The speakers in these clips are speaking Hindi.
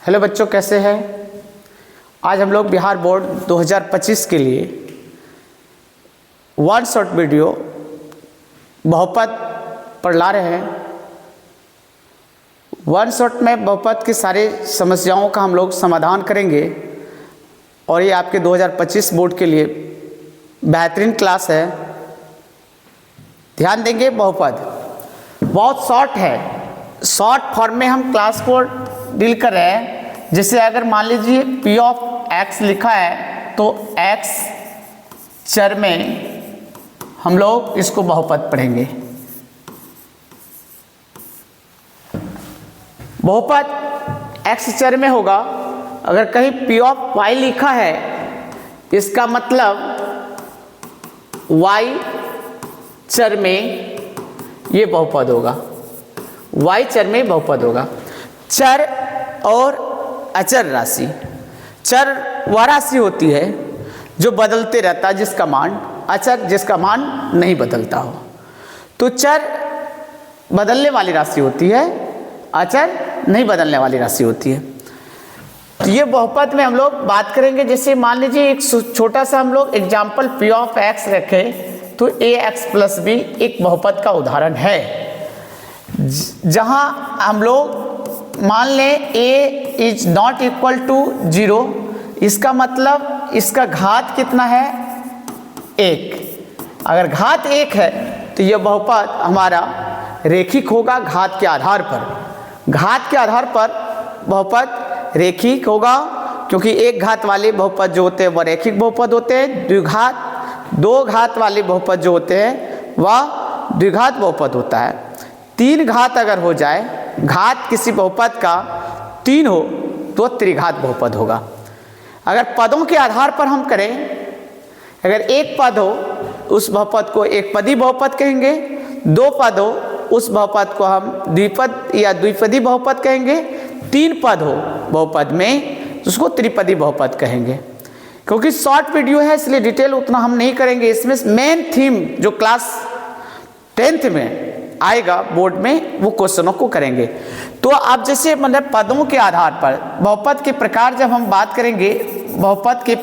हेलो बच्चों, कैसे हैं? आज हम लोग बिहार बोर्ड 2025 के लिए वन शॉट वीडियो बहुपद पर ला रहे हैं। वन शॉट में बहुपद की सारी समस्याओं का हम लोग समाधान करेंगे और ये आपके 2025 बोर्ड के लिए बेहतरीन क्लास है। ध्यान देंगे, बहुपद बहुत शॉर्ट है, शॉर्ट फॉर्म में हम क्लास को डील कर रहे हैं। जैसे अगर मान लीजिए p ऑफ x लिखा है तो x चर में हम लोग इसको बहुपद पढ़ेंगे। बहुपद x चर में होगा। अगर कहीं p ऑफ y लिखा है इसका मतलब y चर में ये बहुपद होगा, y चर में बहुपद होगा। चर और अचर राशि, चर वह राशि होती है जो बदलते रहता है, जिसका मान, अचर जिसका मान नहीं बदलता हो। तो चर बदलने वाली राशि होती है, अचर नहीं बदलने वाली राशि होती है। तो ये बहुपद में हम लोग बात करेंगे। जैसे मान लीजिए एक छोटा सा हम लोग एग्जाम्पल p ऑफ x रखें तो ax प्लस b एक बहुपद का उदाहरण है, जहां हम लोग मान लें a is not equal to 0। इसका मतलब इसका घात कितना है? 1। अगर घात 1 है तो यह बहुपद हमारा रेखिक होगा घात के आधार पर। घात के आधार पर बहुपद रेखिक होगा, क्योंकि एक घात वाले बहुपद जो होते हैं वह रेखिक बहुपद होते हैं। दो घात वाले बहुपद जो होते हैं वह द्विघात बहुपद होता है। 3 घात अगर हो जाए, घात किसी बहुपद का 3 हो तो त्रिघात बहुपद होगा। अगर पदों के आधार पर हम करें, अगर एक पद हो उस बहुपद को एक पदी बहुपद कहेंगे, 2 पद हो उस बहुपद को हम द्विपद या द्विपदी बहुपद कहेंगे, 3 पद हो बहुपद में तो उसको त्रिपदी बहुपद कहेंगे। क्योंकि शॉर्ट वीडियो है इसलिए डिटेल उतना हम नहीं करेंगे। इसमें मेन थीम जो क्लास 10th में आएगा बोर्ड में वो क्वेश्चनों को करेंगे। तो आप जैसे मतलब पदों के आधार पर बहुपद के प्रकार जब हम बात करेंगे, बहुपद के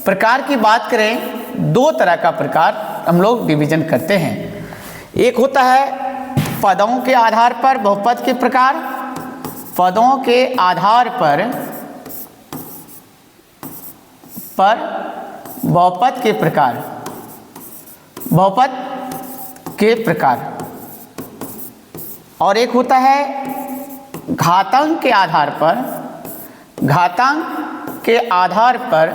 प्रकार की बात करें, 2 तरह का प्रकार हम लोग डिवीजन करते हैं। एक होता है पदों के आधार पर बहुपद के प्रकार। पदों के आधार पर बहुपद के प्रकार, बहुपद के प्रकार। और एक होता है घातांक के आधार पर, घातांक के आधार पर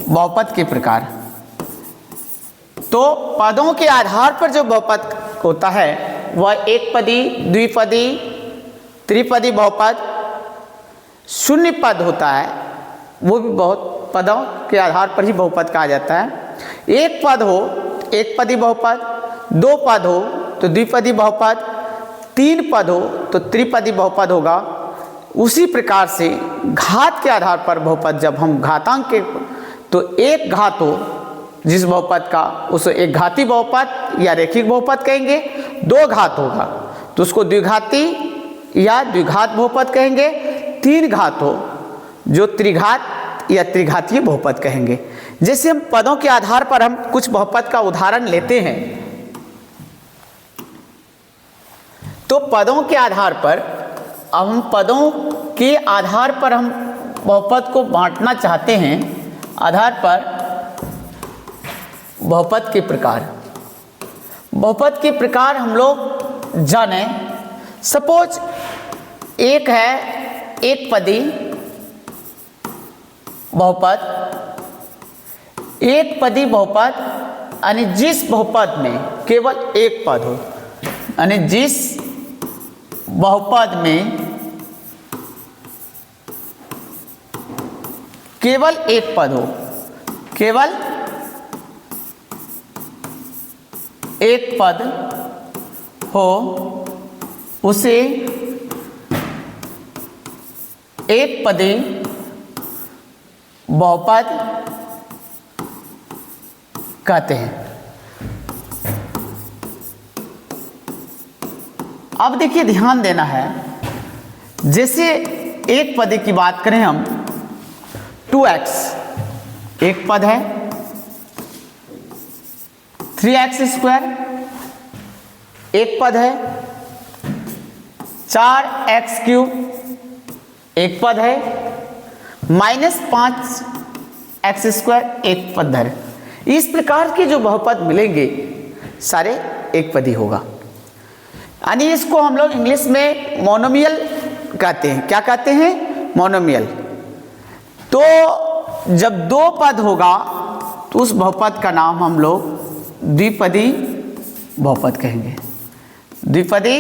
बहुपद के प्रकार। तो पदों के आधार पर जो बहुपद होता है वह एक पदी, द्विपदी, त्रिपदी बहुपद, शून्य पद होता है, वो भी बहुत पदों के आधार पर ही बहुपद कहा जाता है। एक पद हो एक पदी बहुपद, 2 पद हो तो द्विपदी बहुपद, 3 पद हो तो त्रिपदी बहुपद होगा। उसी प्रकार से घात के आधार पर बहुपद, जब हम घातांक के, तो एक घात हो जिस बहुपद का उसे एक घाती बहुपद या रेखिक बहुपद कहेंगे। 2 घात होगा तो उसको द्विघाती या द्विघात बहुपद कहेंगे। 3 घात हो जो त्रिघात या त्रिघातीय बहुपद कहेंगे। जैसे हम पदों के आधार पर हम कुछ बहुपद का उदाहरण लेते हैं, तो पदों के आधार पर, अब हम पदों के आधार पर हम बहुपद को बांटना चाहते हैं। आधार पर बहुपद के प्रकार, बहुपद के प्रकार हम लोग जाने। सपोज एक है एक पदी बहुपद, एक पदी बहुपद यानी जिस बहुपद में केवल एक पद हो, यानी जिस बहुपद में केवल एक पद हो, केवल एक पद हो, उसे एक पदी बहुपद कहते हैं। अब देखिए ध्यान देना है, जैसे एक पद की बात करें हम 2x एक पद है, 3x² एक पद है, 4x³ एक पद है, -5x² एक पद है। इस प्रकार के जो बहुपद मिलेंगे सारे एक पदी होगा, यानी इसको हम लोग इंग्लिश में मोनोमियल कहते हैं। क्या कहते हैं? मोनोमियल। तो जब दो पद होगा तो उस बहुपद का नाम हम लोग द्विपदी बहुपद कहेंगे, द्विपदी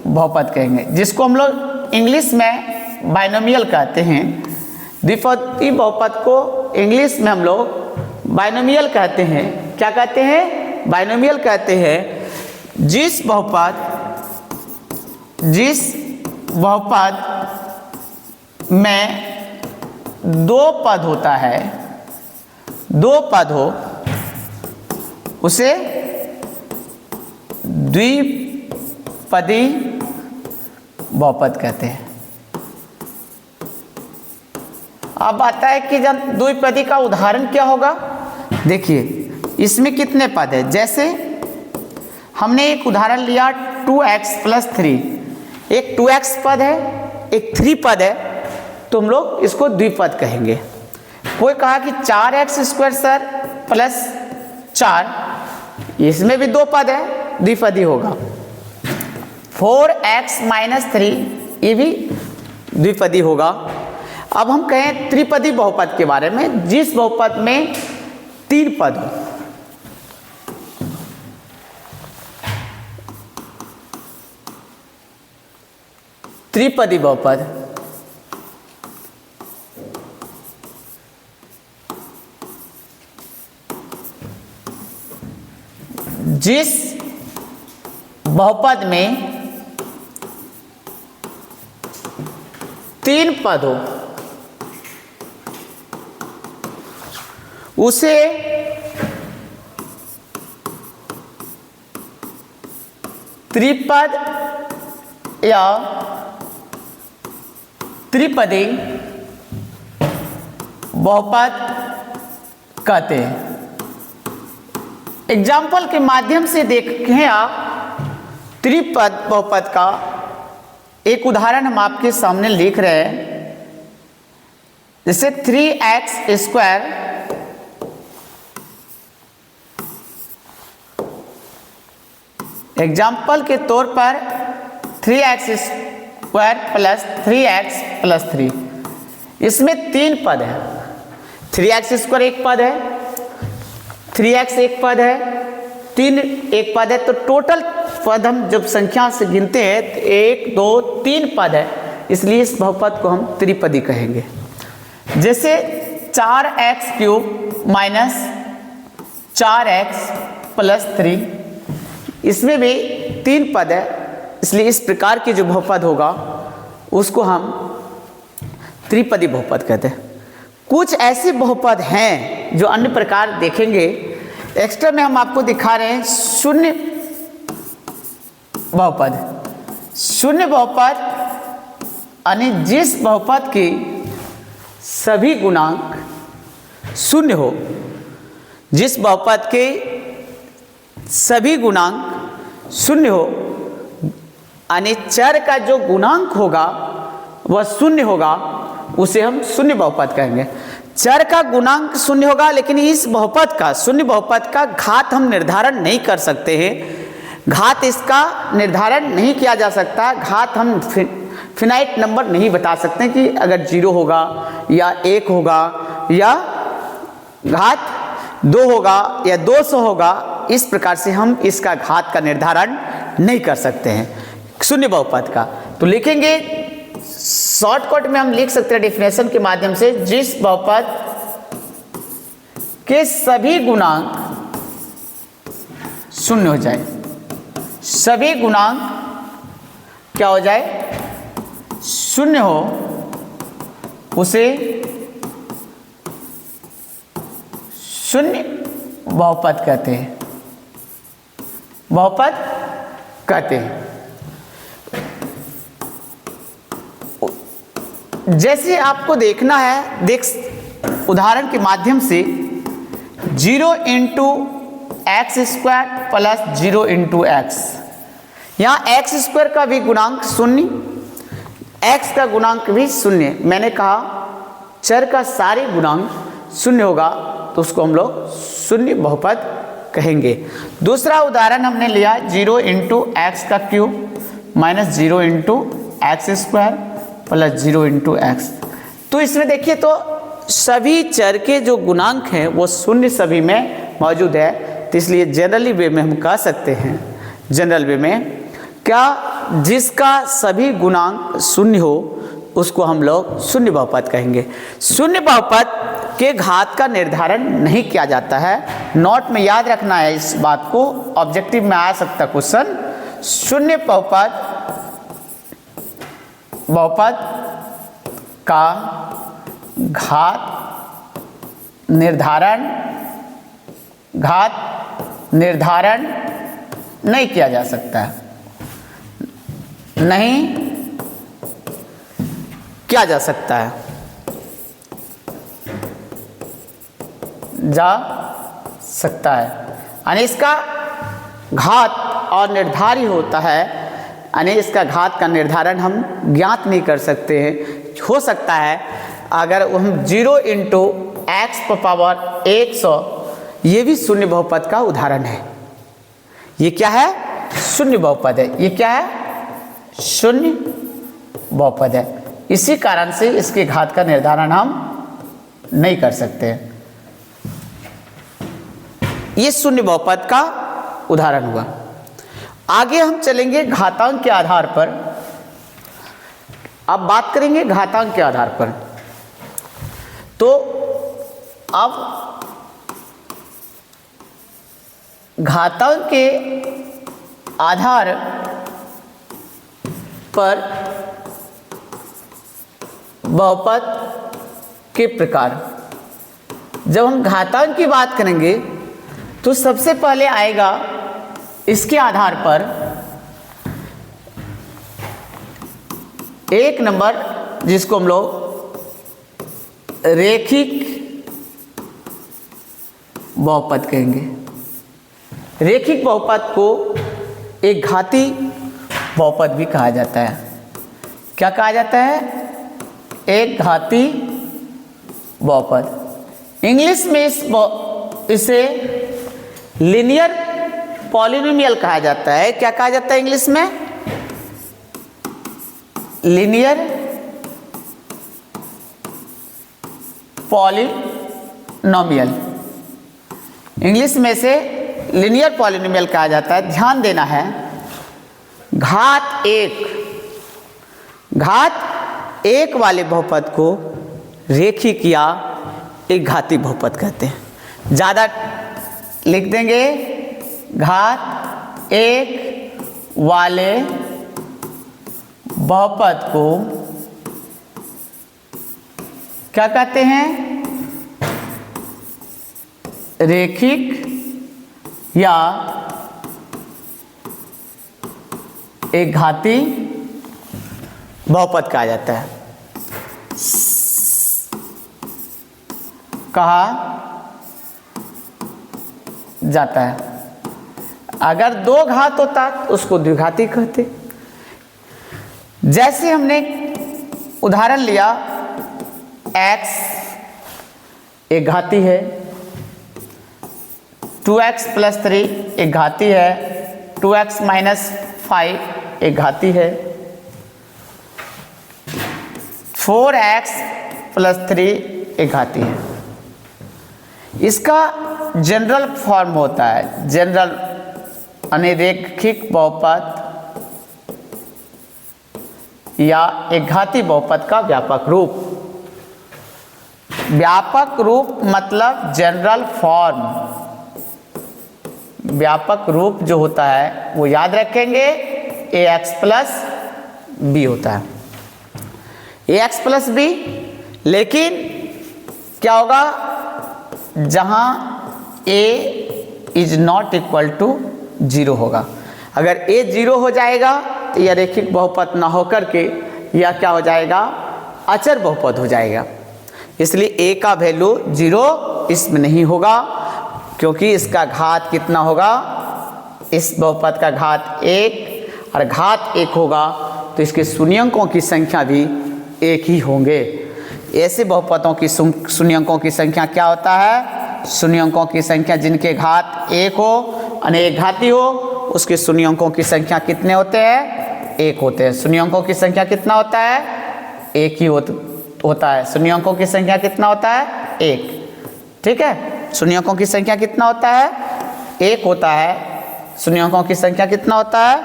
बहुपद कहेंगे, जिसको हम लोग इंग्लिश में बाइनोमियल कहते हैं। द्विपदी बहुपद को इंग्लिश में हम लोग बाइनोमियल कहते हैं। क्या कहते हैं? बाइनोमियल कहते हैं। जिस बहुपद में दो पद होता है, दो पद हो, उसे द्विपदी बहुपद कहते हैं। अब आता है कि जब द्विपदी का उदाहरण क्या होगा। देखिए इसमें कितने पद है, जैसे हमने एक उदाहरण लिया 2x + 3, एक 2x पद है, एक 3 पद है, तो हम लोग इसको द्विपद कहेंगे। कोई कहा कि 4x² सर +4, इसमें भी दो पद है, द्विपदी होगा। 4x - 3 ये भी द्विपदी होगा। अब हम कहें त्रिपदी बहुपद के बारे में, जिस बहुपद में 3 पद हो। त्रिपदी बहुपद, जिस बहुपद में 3 पद हो, उसे त्रिपद या त्रिपदी बहुपद कहते हैं। एग्जाम्पल के माध्यम से देखें आप त्रिपद बहुपद का एक उदाहरण हम आपके सामने लिख रहे हैं। जैसे 3x², एग्जाम्पल के तौर पर 3x² + 3x + 3, इसमें 3 पद है। 3x² एक पद है, 3x एक पद है, 3 एक पद है, तो टोटल पद हम जब संख्या से गिनते हैं तो 1 2 3 पद है, इसलिए इस बहुपद को हम त्रिपदी कहेंगे। जैसे 4x³ - 4x + 3, इसमें भी 3 पद है, इसलिए इस प्रकार की जो बहुपद होगा उसको हम त्रिपदी बहुपद कहते हैं। कुछ ऐसे बहुपद हैं जो अन्य प्रकार देखेंगे। एक्स्ट्रा में हम आपको दिखा रहे हैं शून्य बहुपद। शून्य बहुपद यानी जिस बहुपद के सभी गुणांक शून्य हो, जिस बहुपद के सभी गुणांक शून्य हो, यानी चर का जो गुणांक होगा वह शून्य होगा, उसे हम शून्य बहुपद कहेंगे। चर का गुणांक शून्य होगा, लेकिन इस बहुपद का, शून्य बहुपद का घात हम निर्धारण नहीं कर सकते हैं। घात इसका निर्धारण नहीं किया जा सकता। घात हम फिनाइट नंबर नहीं बता सकते कि अगर 0 होगा या 1 होगा या घात 2 होगा या 200 होगा। इस प्रकार से हम इसका घात का निर्धारण नहीं कर सकते हैं शून्य बहुपद का। तो लिखेंगे, शॉर्टकट में हम लिख सकते हैं डेफिनेशन के माध्यम से, जिस बहुपद के सभी गुणांक शून्य हो जाए, सभी गुणांक क्या हो जाए, शून्य हो, उसे शून्य बहुपद कहते हैं, बहुपद कहते हैं। जैसे आपको देखना है, देख उदाहरण के माध्यम से 0 into x square plus 0 into x, यहाँ एक्स स्क्वायर का भी गुणांक शून्य, एक्स का गुणांक भी शून्य। मैंने कहा चर का सारे गुणांक शून्य होगा तो उसको हम लोग शून्य बहुपद कहेंगे। दूसरा उदाहरण हमने लिया 0 इंटू एक्स का cube minus 0 into x square plus 0 into x. तो इसमें देखिए तो सभी चर के जो गुणांक हैं वो शून्य सभी में मौजूद है, तो इसलिए जनरली वे में हम कह सकते हैं, जनरल वे में क्या जिसका सभी गुणांक शून्य हो उसको हम लोग शून्य बहुपद कहेंगे। शून्य बहुपद के घात का निर्धारण नहीं किया जाता है, नोट में याद रखना है इस बात को, ऑब्जेक्टिव में आ सकता क्वेश्चन। शून्य बहुपद का घात निर्धारण नहीं किया जा सकता है, नहीं किया जा सकता है, जा सकता है यानी इसका घात और निर्धारी होता है, यानी इसका घात का निर्धारण हम ज्ञात नहीं कर सकते हैं। हो सकता है अगर हम 0 इंटू एक्स पावर 100, ये भी शून्य बहुपद का उदाहरण है। ये क्या है? शून्य बहुपद है। ये क्या है? शून्य बहुपद है। इसी कारण से इसके घात का निर्धारण हम नहीं कर सकते। ये शून्य बहुपद का उदाहरण हुआ। आगे हम चलेंगे घातांक के आधार पर। अब बात करेंगे घातांक के आधार पर। तो अब घातांक के आधार पर बहुपद के प्रकार, जब हम घातांक की बात करेंगे तो सबसे पहले आएगा इसके आधार पर एक नंबर, जिसको हम लोग रेखिक बहुपद कहेंगे। रेखिक बहुपद को एक घाती बहुपद भी कहा जाता है। क्या कहा जाता है? एक घाती बहुपद। इंग्लिश में इसे लीनियर पॉलिनोमियल कहा जाता है। क्या कहा जाता है इंग्लिश में? Linear polynomial. इंग्लिश में से लीनियर पॉलिनोमियल कहा जाता है। ध्यान देना है, घात एक वाले बहुपद को रेखिक या एक घाती बहुपद कहते हैं। ज़्यादा लिख देंगे, घात एक वाले बहुपद को क्या कहते हैं? रेखिक या एक घाती बहुपद कहा जाता है। कहा जाता है। अगर दो घात होता तो उसको द्विघाती कहते। जैसे हमने उदाहरण लिया, x एक घाती है, 2x प्लस 3 एक घाती है, 2x माइनस 5 एक घाती है, 4x प्लस 3 एक घाती है। इसका जनरल फॉर्म होता है, जनरल यानी रेखिक बहुपद या एक घाती बहुपद का व्यापक रूप। व्यापक रूप मतलब जनरल फॉर्म। व्यापक रूप जो होता है वो याद रखेंगे, ax प्लस बी होता है। ax प्लस बी, लेकिन क्या होगा? जहां a is not equal to 0 होगा। अगर a 0 हो जाएगा तो यह रेखिक बहुपद ना होकर के यह क्या हो जाएगा? अचर बहुपद हो जाएगा, इसलिए a का वैल्यू 0 इसमें नहीं होगा, क्योंकि इसका घात कितना होगा, इस बहुपद का घात 1 और घात 1 होगा तो इसके शून्यंकों की संख्या भी 1 ही होंगे। ऐसे बहुपदों की शून्यंकों की संख्या क्या होता है, शून्यंकों की संख्या जिनके घात 1 हो और एक घाती हो, उसके शून्यंकों की संख्या कितने होते हैं, 1 होते हैं। शून्यंकों की संख्या कितना होता है, 1 ही होता है। शून्यंकों की संख्या कितना होता है, 1। ठीक है, शून्यंकों की संख्या कितना होता है, 1 होता है। शून्यंकों की संख्या कितना होता है,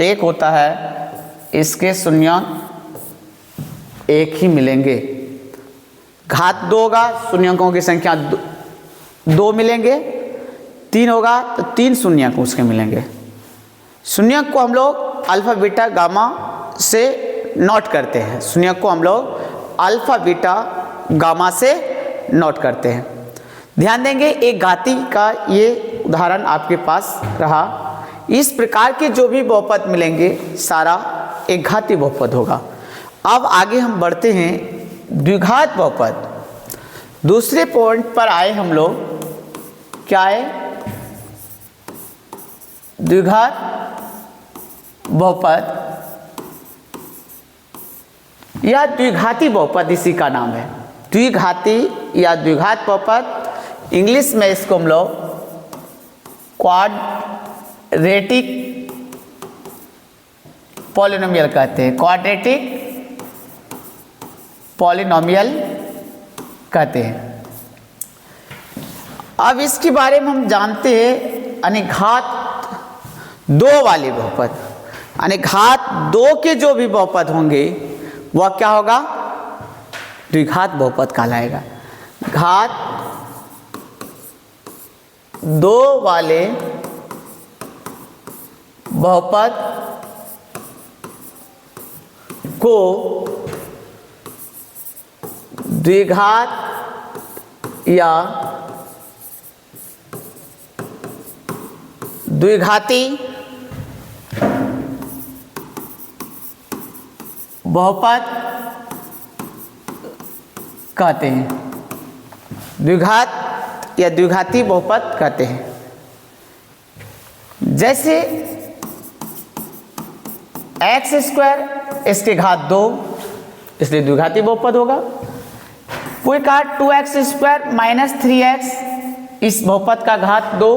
1 होता है। इसके शून्यंक 1 ही मिलेंगे। घात 2 होगा, शून्यंकों की संख्या 2 मिलेंगे। 3 होगा तो 3 शून्यंक उसके मिलेंगे। शून्यंक को हम लोग अल्फा बीटा गामा से नोट करते हैं। शून्यंक को हम लोग अल्फा बीटा गामा से नोट करते हैं। ध्यान देंगे, एक घाती का ये उदाहरण आपके पास रहा। इस प्रकार के जो भी बहुपद मिलेंगे सारा एक घाती बहुपद होगा। अब आगे हम बढ़ते हैं द्विघात बहुपद। दूसरे पॉइंट पर आए हम लोग, क्या है, द्विघात बहुपद या द्विघाती बहुपद, इसी का नाम है द्विघाती या द्विघात बहुपद। इंग्लिश में इसको हम लोग क्वाड्रेटिक पॉलिनोमियल कहते हैं, क्वाड्रेटिक पॉलिनोमियल कहते हैं। अब इसके बारे में हम जानते हैं, यानी घात 2 वाले बहुपद, यानी घात 2 के जो भी बहुपद होंगे वह क्या होगा, द्विघात बहुपद कहलाएगा। घात 2 वाले बहुपद को द्विघात या द्विघाती बहुपद कहते हैं। द्विघात या द्विघाती बहुपद कहते हैं। जैसे x² इसके घात 2, इसलिए द्विघाती बहुपद होगा। कोई कहा 2x² माइनस 3x, इस बहुपद का घात 2,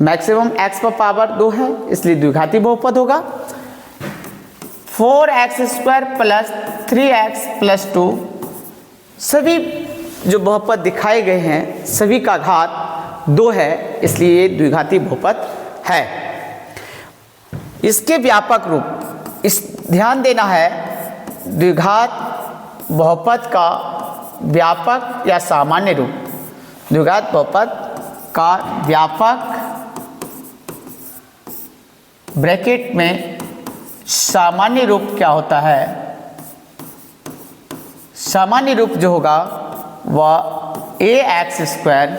मैक्सिमम x पर पावर 2 है, इसलिए द्विघाती बहुपद होगा। 4x² प्लस 3x प्लस 2, सभी जो बहुपद दिखाए गए हैं सभी का घात 2 है, इसलिए ये द्विघाती बहुपद है। इसके व्यापक रूप, इस ध्यान देना है, द्विघात बहुपद का व्यापक या सामान्य रूप, द्विघात बहुपद का व्यापक ब्रैकेट में सामान्य रूप क्या होता है, सामान्य रूप जो होगा वह ax²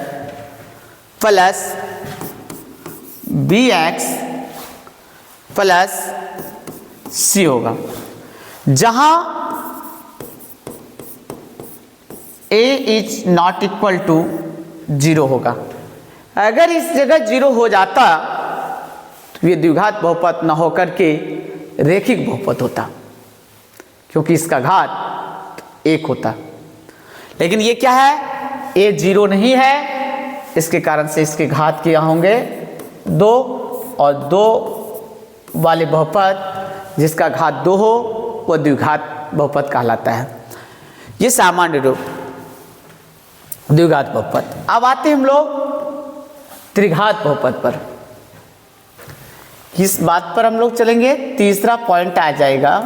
plus bx plus c होगा, जहां a is not equal to 0 होगा। अगर इस जगह 0 हो जाता तो ये द्विघात बहुपद न होकर के रेखिक बहुपद होता, क्योंकि इसका घात 1 होता। लेकिन ये क्या है, a 0 नहीं है, इसके कारण से इसके घात क्या होंगे 2, और 2 वाले बहुपद जिसका घात 2 हो वह द्विघात बहुपद कहलाता है। ये सामान्य रूप द्विघात बहुपद। अब आते हैं हम लोग त्रिघात बहुपद पर। किस बात पर हम लोग चलेंगे, तीसरा पॉइंट आ जाएगा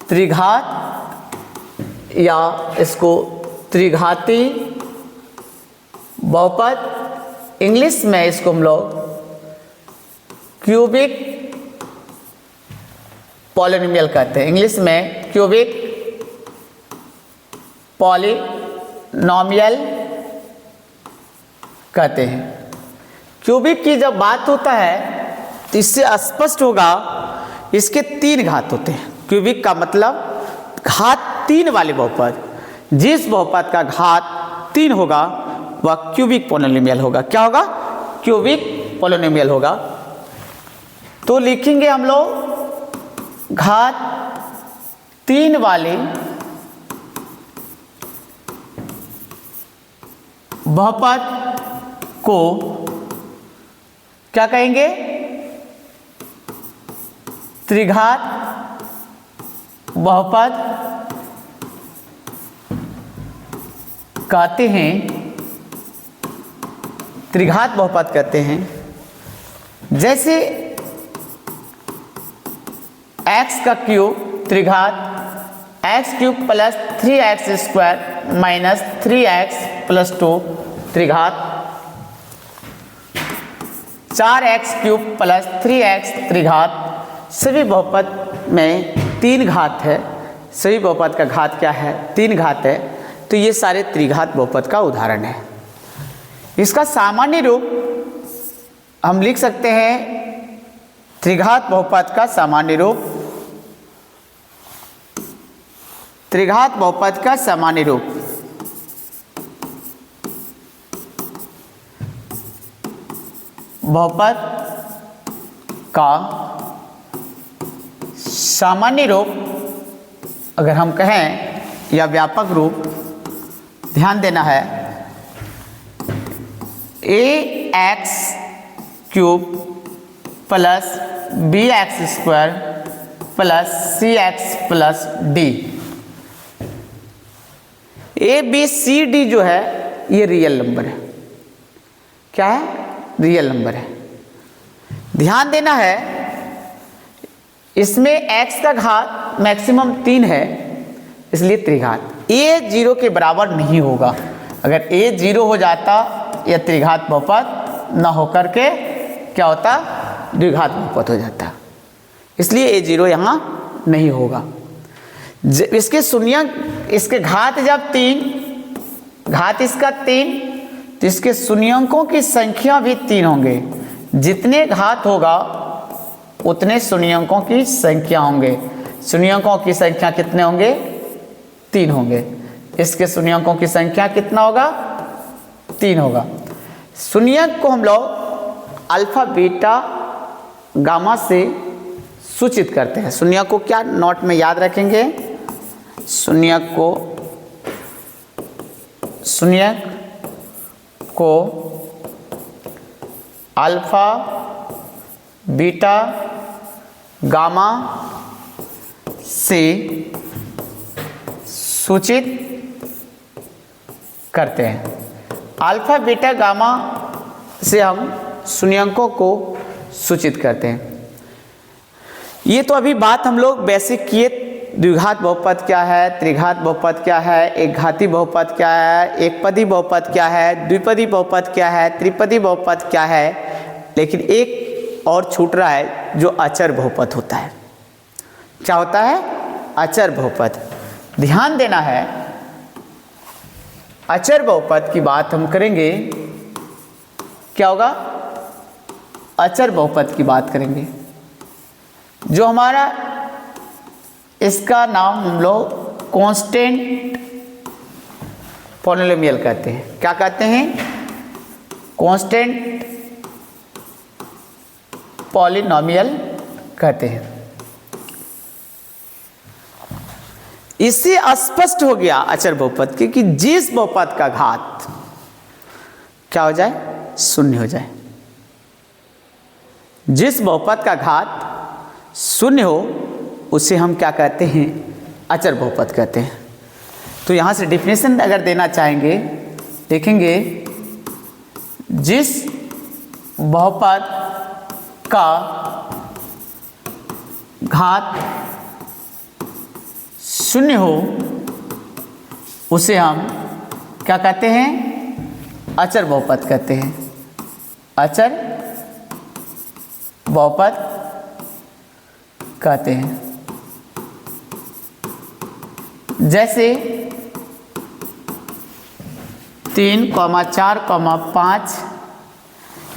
त्रिघात या इसको त्रिघाती बहुपद, इंग्लिश में इसको हम लोग क्यूबिक पॉलिनोमियल कहते हैं। इंग्लिश में क्यूबिक पॉलिनोमियल कहते हैं। क्यूबिक की जब बात होता है तो इससे स्पष्ट होगा इसके 3 घात होते हैं। क्यूबिक का मतलब घात 3 वाले बहुपद, जिस बहुपद का घात 3 होगा वह क्यूबिक पोलिनोमियल होगा। क्या होगा? क्यूबिक पोलिनोमियल होगा। तो लिखेंगे हम लोग घात 3 वाले बहुपद को क्या कहेंगे? त्रिघात बहुपद कहते हैं। त्रिघात बहुपद कहते हैं। जैसे x का क्यूब त्रिघात x cube plus 3x square minus 3x plus 2 त्रिघात 4x क्यूब प्लस 3x त्रिघात। सभी बहुपद में 3 घात है। सभी बहुपद का घात क्या है? 3 घात है। तो ये सारे त्रिघात बहुपद का उदाहरण है। इसका सामान्य रूप हम लिख सकते हैं। त्रिघात बहुपद का सामान्य रूप, त्रिघात बहुपद का सामान्य रूप बहुपद का सामान्य रूप अगर हम कहें या व्यापक रूप, ध्यान देना है, ax cube plus bx square plus cx plus d। A B C D जो है ये रियल नंबर है। क्या है? रियल नंबर है। ध्यान देना है इसमें x का घात मैक्सिमम 3 है, इसलिए त्रिघात। a 0 के बराबर नहीं होगा। अगर a 0 हो जाता यह त्रिघात बहुपद न होकर के क्या होता? द्विघात बहुपद हो जाता। इसलिए a 0 यहाँ नहीं होगा। इसके शून्यक, इसके घात जब 3, घात इसका 3, तो इसके शून्यंकों की संख्या भी 3 होंगे। जितने घात होगा उतने शून्यंकों की संख्या होंगे। शून्यंकों की संख्या कितने होंगे? 3 होंगे। इसके शून्यंकों की संख्या कितना होगा? 3 होगा। शून्यक को हम लोग अल्फा बीटा गामा से सूचित करते हैं। शून्यक को क्या नोट में याद रखेंगे? शून्यक को अल्फा बीटा गामा से सूचित करते हैं। अल्फा बीटा गामा से हम शून्यंकों को सूचित करते हैं। ये तो अभी बात हम लोग बेसिक किए। द्विघात बहुपद क्या है, त्रिघात बहुपद क्या है, एक घाती बहुपद क्या है, एक पदी बहुपद क्या है, द्विपदी बहुपद क्या है, त्रिपदी बहुपद क्या है। लेकिन एक और छूट रहा है जो अचर बहुपद होता है। क्या होता है? अचर बहुपद। ध्यान देना है, अचर बहुपद की बात हम करेंगे। क्या होगा? अचर बहुपद की बात करेंगे। जो हमारा इसका नाम हम लोग कांस्टेंट पॉलिनोमियल कहते हैं। क्या कहते हैं? कांस्टेंट पॉलिनोमियल कहते हैं। इससे स्पष्ट हो गया अचर बहुपद के कि जिस बहुपद का घात क्या हो जाए? 0 हो जाए। जिस बहुपद का घात 0 हो उसे हम क्या कहते हैं? अचर बहुपद कहते हैं। तो यहाँ से डिफिनेशन अगर देना चाहेंगे, देखेंगे जिस बहुपद का घात 0 हो उसे हम क्या कहते हैं? अचर बहुपद कहते हैं। अचर बहुपद कहते हैं। जैसे 3, 4, 5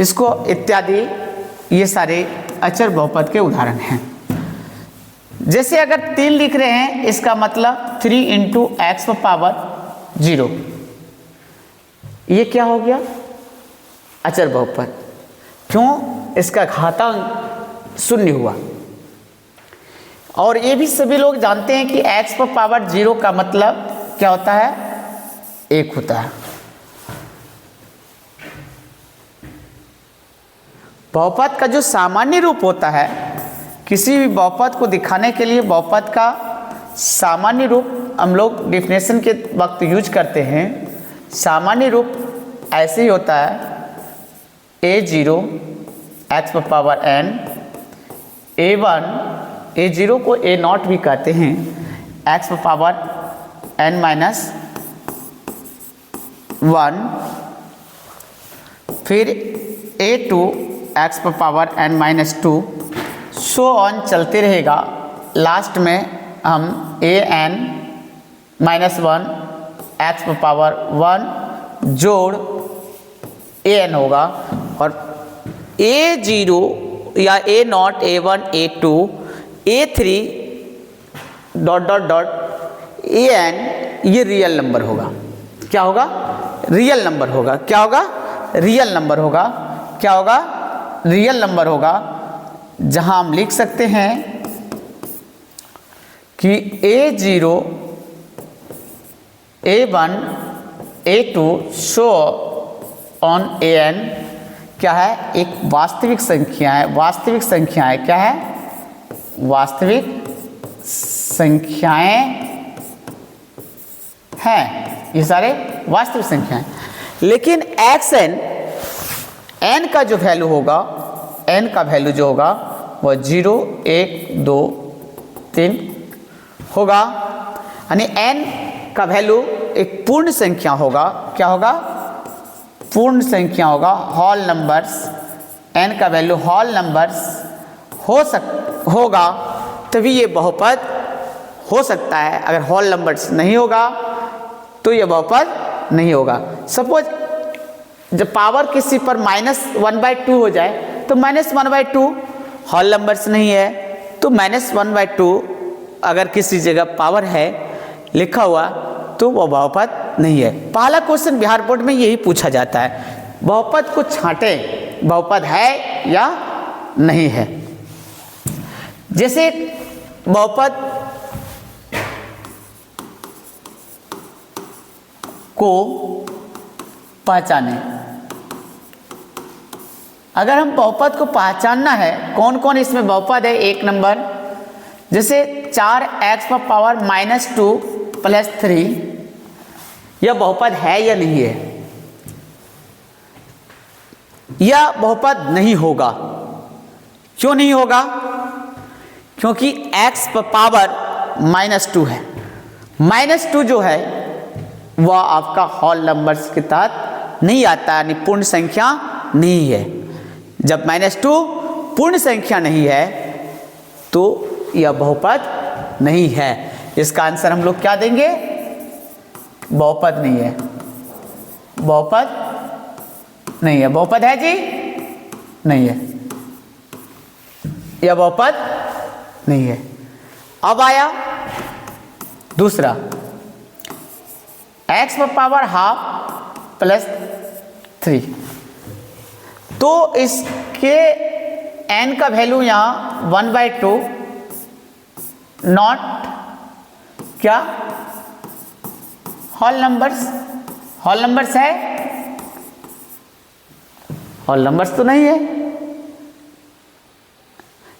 इसको इत्यादि ये सारे अचर बहुपद के उदाहरण हैं। जैसे अगर 3 लिख रहे हैं, इसका मतलब 3 इंटू एक्स पावर 0, ये क्या हो गया? अचर बहुपद। क्यों? इसका घातांक 0 हुआ। और ये भी सभी लोग जानते हैं कि एक्स पावर 0 का मतलब क्या होता है? 1 होता है। बहुपद का जो सामान्य रूप होता है, किसी भी बहुपद को दिखाने के लिए बहुपद का सामान्य रूप हम लोग डिफिनेशन के वक्त यूज करते हैं। सामान्य रूप ऐसे ही होता है, a0 x power n, a1, a0 को a0 भी कहते हैं, एक्स पावर n माइनस 1, फिर a2 x power n minus 2, so on चलते रहेगा। लास्ट में हम an माइनस 1 एक्स पावर 1 जोड़ an होगा, और a0 या a0, a1, a2, a3 dot dot dot an, ये रियल नंबर होगा। क्या होगा? रियल नंबर होगा। क्या होगा? रियल नंबर होगा। क्या होगा? रियल नंबर होगा, जहां हम लिख सकते हैं कि a0, a1, a2 so on an क्या है? एक वास्तविक संख्या है। वास्तविक संख्याएं क्या है? वास्तविक संख्याएं हैं, ये सारे वास्तविक संख्याएं। लेकिन xn, n का जो वैल्यू होगा, n का वैल्यू जो होगा वह 0, 1, 2, 3 होगा। यानी n का वैल्यू एक पूर्ण संख्या होगा। क्या होगा? पूर्ण संख्या होगा, होल नंबर्स। n का वैल्यू होल नंबर्स होगा, तभी ये बहुपद हो सकता है। अगर होल नंबर्स नहीं होगा तो ये बहुपद नहीं होगा। सपोज जब पावर किसी पर -1/2 हो जाए तो -1/2 होल नंबर्स नहीं है, तो -1/2 अगर किसी जगह पावर है लिखा हुआ तो वह बहुपद नहीं है। पहला क्वेश्चन बिहार बोर्ड में यही पूछा जाता है, बहुपद को छांटें, बहुपद है या नहीं है। जैसे बहुपद को पहचाने, अगर हम बहुपद को पहचानना है, कौन कौन इसमें बहुपद है? 1 नंबर, जैसे 4x पावर -2 + 3, यह बहुपद है या नहीं है? यह बहुपद नहीं होगा। क्यों नहीं होगा? क्योंकि x पावर -2 है। -2 जो है वह आपका होल नंबर्स के तहत नहीं आता, यानी पूर्ण संख्या नहीं है। जब -2 पूर्ण संख्या नहीं है तो यह बहुपद नहीं है। इसका आंसर हम लोग क्या देंगे? बहुपद नहीं है। बहुपद नहीं है। बहुपद है जी? नहीं है, यह बहुपद नहीं है। अब आया दूसरा, x पावर ½ + 3, तो इसके n का वैल्यू यहाँ 1/2 नॉट क्या? Whole numbers. होल नंबर्स है? होल नंबर्स तो नहीं है।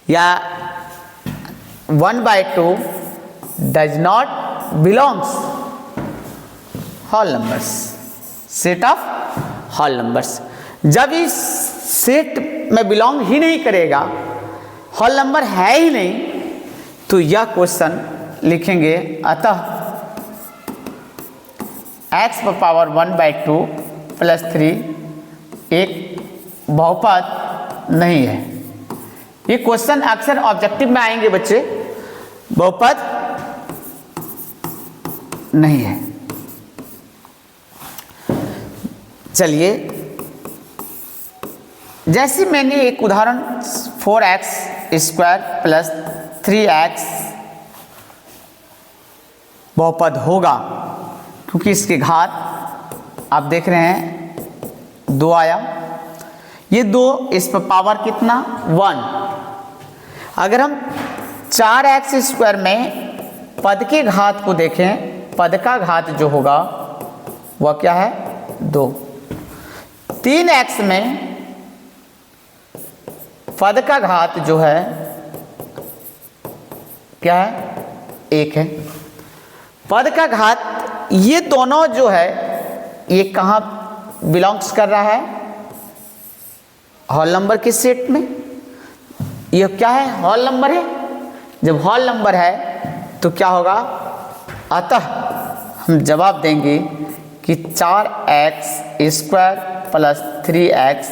या 1/2 does not belongs whole numbers, set of whole numbers. जब इस सेट में बिलोंग ही नहीं करेगा, होल नंबर है ही नहीं, तो यह क्वेश्चन लिखेंगे अतः x पावर 1/2 + 3 एक बहुपद नहीं है। ये क्वेश्चन अक्सर ऑब्जेक्टिव में आएंगे बच्चे, बहुपद नहीं है। चलिए, जैसे मैंने एक उदाहरण 4x² प्लस 3x बहुपद होगा, क्योंकि इसके घात आप देख रहे हैं 2 आया, ये 2, इस पर पावर कितना 1। अगर हम 4x² में पद के घात को देखें, पद का घात जो होगा वह क्या है 2। 3x में पद का घात जो है क्या है 1 है। पद का घात ये दोनों जो है ये कहाँ बिलोंग्स कर रहा है, होल नंबर के सेट में। ये क्या है होल नंबर है, जब होल नंबर है तो क्या होगा, अतः हम जवाब देंगे कि 4x² प्लस 3x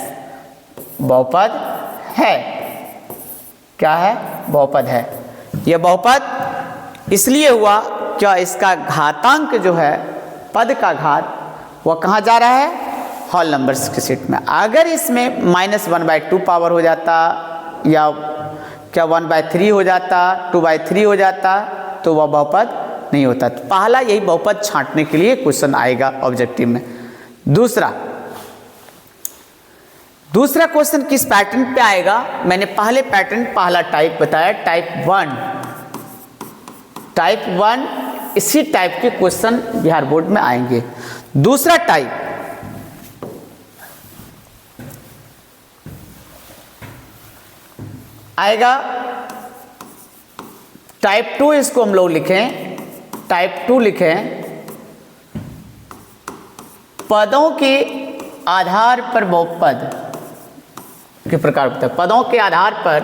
बहुपद है। क्या है बहुपद है। यह बहुपद इसलिए हुआ क्या इसका घातांक जो है पद का घात वह कहाँ जा रहा है, होल नंबर्स के सेट में। अगर इसमें -1/2 पावर हो जाता या क्या 1/3 हो जाता, 2/3 हो जाता तो वह बहुपद नहीं होता। तो पहला यही बहुपद छांटने के लिए क्वेश्चन आएगा ऑब्जेक्टिव में। दूसरा क्वेश्चन किस पैटर्न पे आएगा, मैंने पहले पैटर्न पहला टाइप बताया, टाइप 1 इसी टाइप के क्वेश्चन बिहार बोर्ड में आएंगे। दूसरा टाइप आएगा टाइप 2, इसको हम लोग लिखें टाइप 2 लिखें, पदों के आधार पर बहुपद के प्रकार होता है। पदों के आधार पर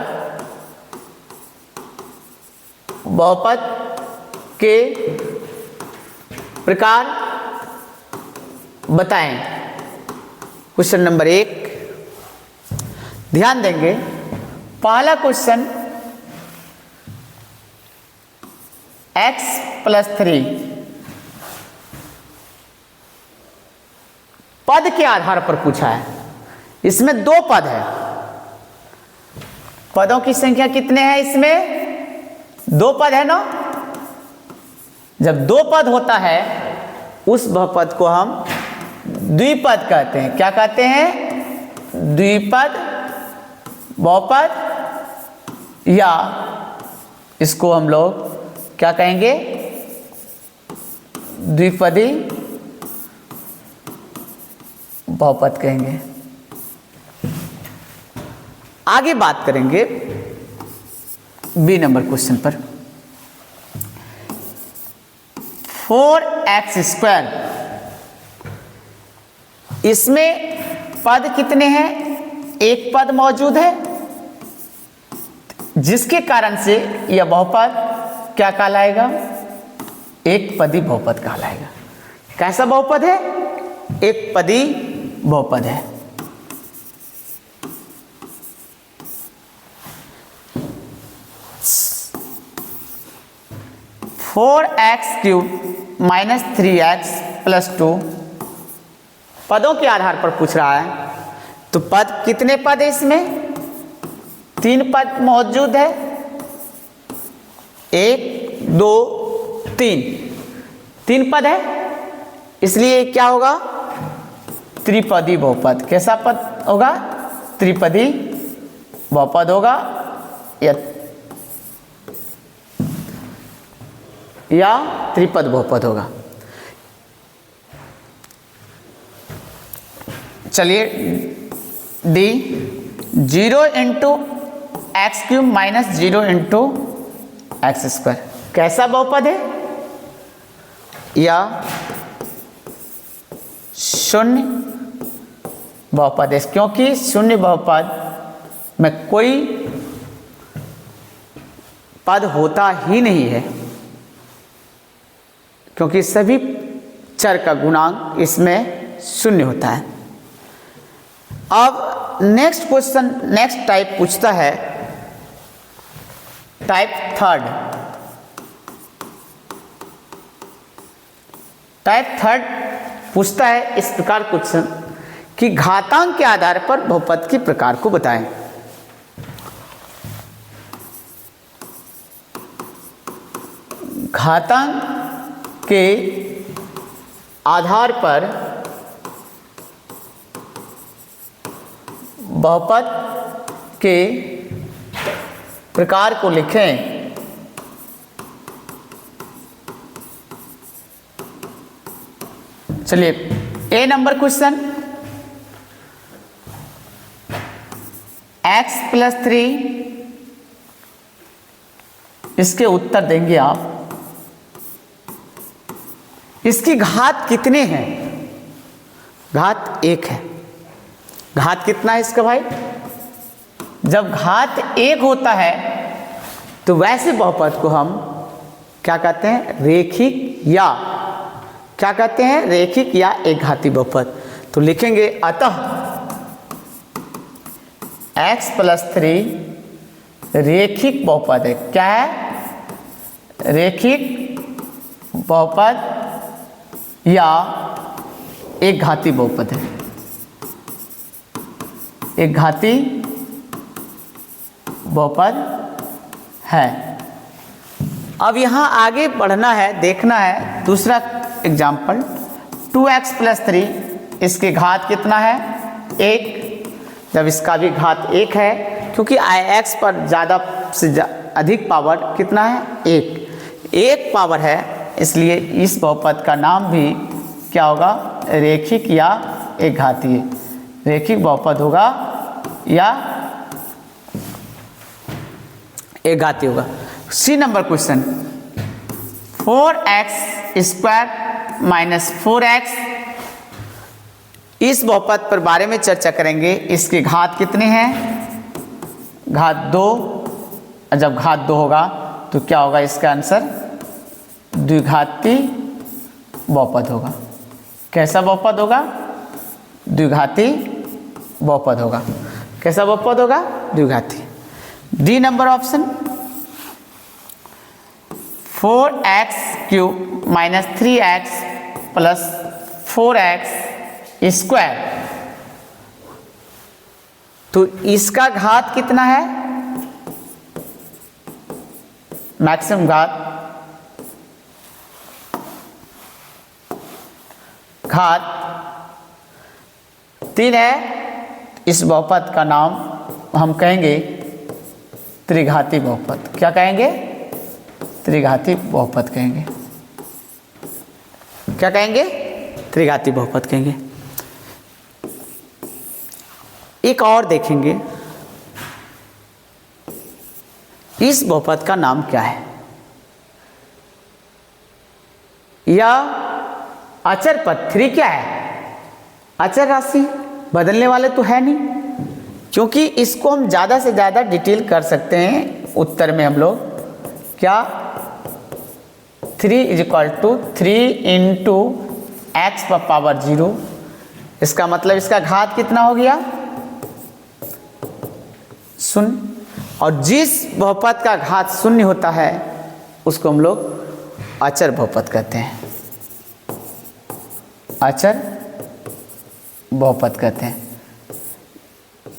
बहुपद के प्रकार बताएं। क्वेश्चन नंबर 1 ध्यान देंगे। पहला क्वेश्चन x प्लस 3 पद के आधार पर पूछा है। इसमें 2 पद है, पदों की संख्या कितने हैं, इसमें 2 पद है ना। जब 2 पद होता है उस बहुपद को हम द्विपद कहते हैं। क्या कहते हैं, द्विपद बहुपद, या इसको हम लोग क्या कहेंगे, द्विपदी बहुपद कहेंगे। आगे बात करेंगे बी नंबर क्वेश्चन पर। 4x², इसमें पद कितने हैं, एक पद मौजूद है, जिसके कारण से यह बहुपद क्या कहलाएगा, एक पदी बहुपद कहलाएगा। कैसा बहुपद है, एक पदी बहुपद है। (4x³ माइनस 3x प्लस 2) पदों के आधार पर पूछ रहा है। तो पद कितने पद है, इसमें 3 पद मौजूद है, 1 2 3 पद है, इसलिए क्या होगा, त्रिपदी बहुपद। कैसा पद होगा, त्रिपदी बहुपद होगा या त्रिपद बहुपद होगा। चलिए डी 0 × x³ माइनस 0 × x², कैसा बहुपद है, या शून्य बहुपद है, क्योंकि शून्य बहुपद में कोई पद होता ही नहीं है, क्योंकि सभी चर का गुणांक इसमें शून्य होता है। अब नेक्स्ट क्वेश्चन, नेक्स्ट टाइप पूछता है, टाइप 3। टाइप 3 पूछता है इस प्रकार क्वेश्चन कि घातांक के आधार पर बहुपद के प्रकार को बताएं। घातांक के आधार पर बहुपद के प्रकार को लिखें। चलिए ए नंबर क्वेश्चन, x+3, इसके उत्तर देंगे आप। इसकी घात कितने हैं? घात 1 है। घात कितना है इसका भाई? जब घात 1 होता है तो वैसे बहुपद को हम क्या कहते हैं? रेखिक, या क्या कहते हैं? रेखिक या एक घाती बहुपद। तो लिखेंगे अतः x+3 रेखिक बहुपद है। क्या है? रेखिक बहुपद या एक घाती बहुपद है। एक घाती बहुपद है। अब यहाँ आगे बढ़ना है, देखना है दूसरा एग्जाम्पल, 2x+3, इसकी घात कितना है? 1। जब इसका भी घात 1 है, क्योंकि x पर ज़्यादा से अधिक पावर कितना है? 1 पावर है, इसलिए इस बहुपद का नाम भी क्या होगा? रेखिक या एक घाती। रेखिक बहुपद होगा या एक घाती होगा। सी नंबर क्वेश्चन, 4x² - 4x, इस बहुपद पर बारे में चर्चा करेंगे। इसकी घात कितने हैं? घात 2। जब घात 2 होगा तो क्या होगा इसका आंसर? द्विघाती बहुपद होगा। कैसा बहुपद होगा? द्विघाती बहुपद होगा। कैसा बहुपद होगा? द्विघाती। D number option, 4x³ - 3x + 4x², तो इसका घात कितना है? मैक्सिमम घात 3 है। इस बहुपद का नाम हम कहेंगे त्रिघाती बहुपद। क्या कहेंगे? त्रिघाती बहुपद कहेंगे। क्या कहेंगे? त्रिघाती बहुपद कहेंगे। एक और देखेंगे, इस बहुपद का नाम क्या है? या अचर पद 3 क्या है? अचर राशि, बदलने वाले तो है नहीं, क्योंकि इसको हम ज़्यादा से ज़्यादा डिटेल कर सकते हैं उत्तर में हम लोग। क्या? 3 = 3 × x⁻0। इसका मतलब इसका घात कितना हो गया? 0। और जिस बहुपद का घात 0 होता है उसको हम लोग अचर बहुपद कहते हैं। अचर बहुपद कहते हैं।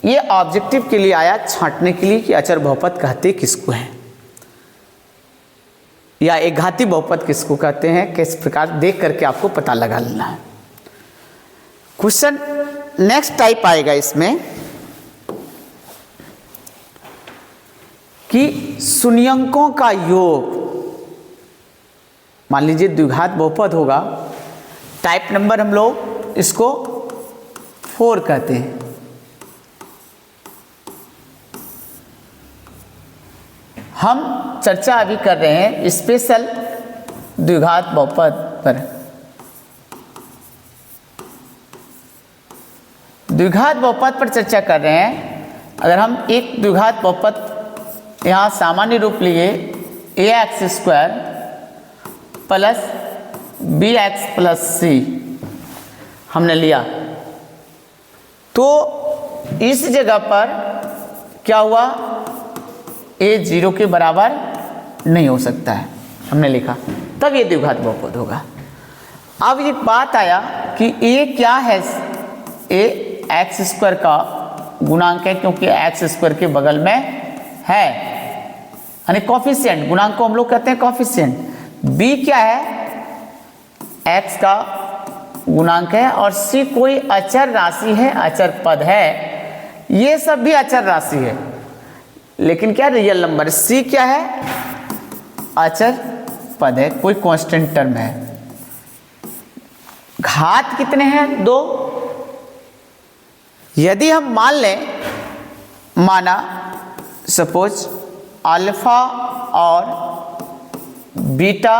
ये ऑब्जेक्टिव के लिए आया, छांटने के लिए कि अचर बहुपद कहते किसको हैं या एक घाती बहुपद किसको कहते हैं, किस प्रकार देख करके आपको पता लगा लेना है। क्वेश्चन नेक्स्ट टाइप आएगा इसमें कि शून्यंकों का योग। मान लीजिए द्विघात बहुपद होगा, टाइप नंबर हम लोग इसको 4 कहते हैं। हम चर्चा अभी कर रहे हैं स्पेशल द्विघात बहुपद पर। द्विघात बहुपद पर चर्चा कर रहे हैं। अगर हम एक द्विघात बहुपद यहाँ सामान्य रूप लिए ax² + bx + c हमने लिया, तो इस जगह पर क्या हुआ? a 0 के बराबर नहीं हो सकता है, हमने लिखा, तब ये द्विघात बहुपद होगा। अब ये बात आया कि a क्या है? a x² का गुणांक है, क्योंकि x² के बगल में है, यानी कॉफिशिएंट। गुणांक को हम लोग कहते हैं कॉफिशिएंट। बी क्या है, एक्स का गुणांक है, और सी कोई अचर राशि है, अचर पद है। ये सब भी अचर राशि है, लेकिन क्या रियल नंबर। सी क्या है, अचर पद है, कोई कांस्टेंट टर्म है। घात कितने हैं, 2। यदि हम मान लें, माना सपोज अल्फा और बीटा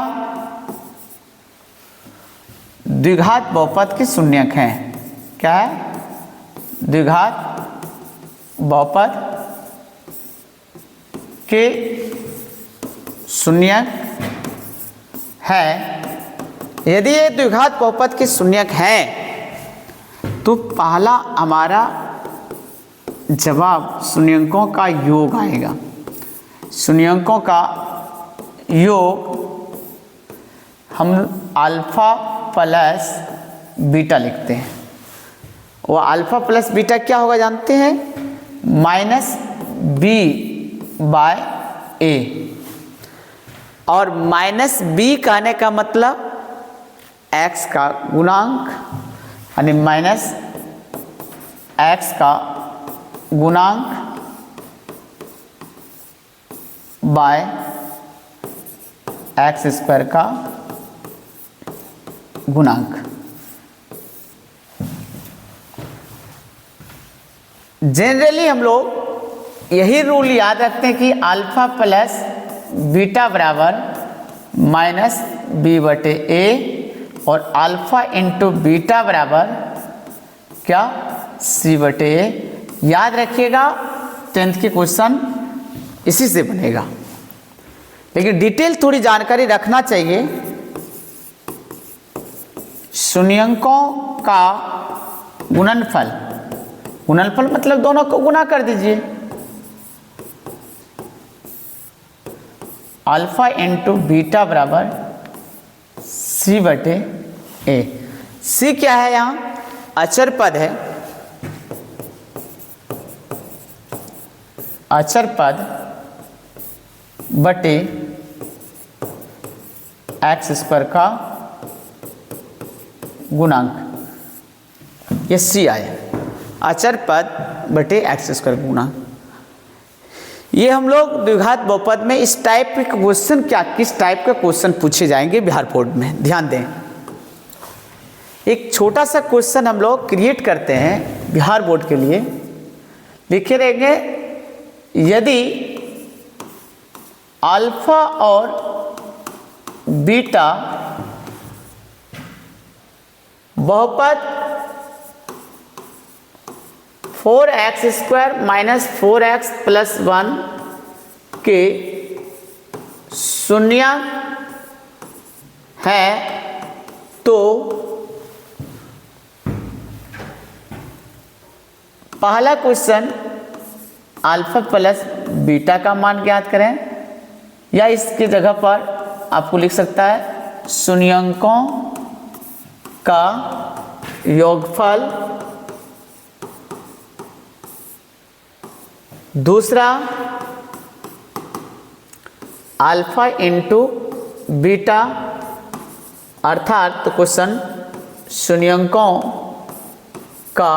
द्विघात बहुपद के शून्यक हैं। क्या है, द्विघात बहुपद के शून्यक है। यदि ये द्विघात बहुपद के शून्यक हैं तो पहला हमारा जवाब शून्यकों का योग आएगा। शून्यकों का योग हम अल्फा प्लस बीटा लिखते हैं। वो अल्फा प्लस बीटा क्या होगा जानते हैं, माइनस बी बाय ए। और माइनस बी कहने का मतलब एक्स का गुणांक, यानी माइनस एक्स का गुणांक बाय एक्स स्क्वायर का गुणांक। जनरली हम लोग यही रूल याद रखते हैं कि अल्फा प्लस बीटा बराबर माइनस बी बटे ए, और अल्फा इंटू बीटा बराबर क्या, सी बटे ए। याद रखिएगा 10th के क्वेश्चन इसी से बनेगा, लेकिन डिटेल थोड़ी जानकारी रखना चाहिए। शून्यकों का गुणनफल, गुणनफल मतलब दोनों को गुना कर दीजिए। अल्फा इंटू बीटा बराबर सी बटे ए। सी क्या है, यहाँ अचर पद है, अचर पद बटे एक्स स्क्वायर का गुणांक। ये सी आया, अचर पद बटे एक्स स्क्वायर गुणांक। ये हम लोग द्विघात बहुपद में इस टाइप के क्वेश्चन, क्या किस टाइप का क्वेश्चन पूछे जाएंगे बिहार बोर्ड में, ध्यान दें। एक छोटा सा क्वेश्चन हम लोग क्रिएट करते हैं बिहार बोर्ड के लिए। लिखे रहेंगे, यदि अल्फा और बीटा बहुपद 4x square minus 4x plus 1 के शून्य है तो पहला क्वेश्चन अल्फा प्लस बीटा का मान ज्ञात करें, या इसकी जगह पर आपको लिख सकता है शून्यकों का योगफल। दूसरा अल्फा इंटू बीटा, अर्थात क्वेश्चन शून्यकों का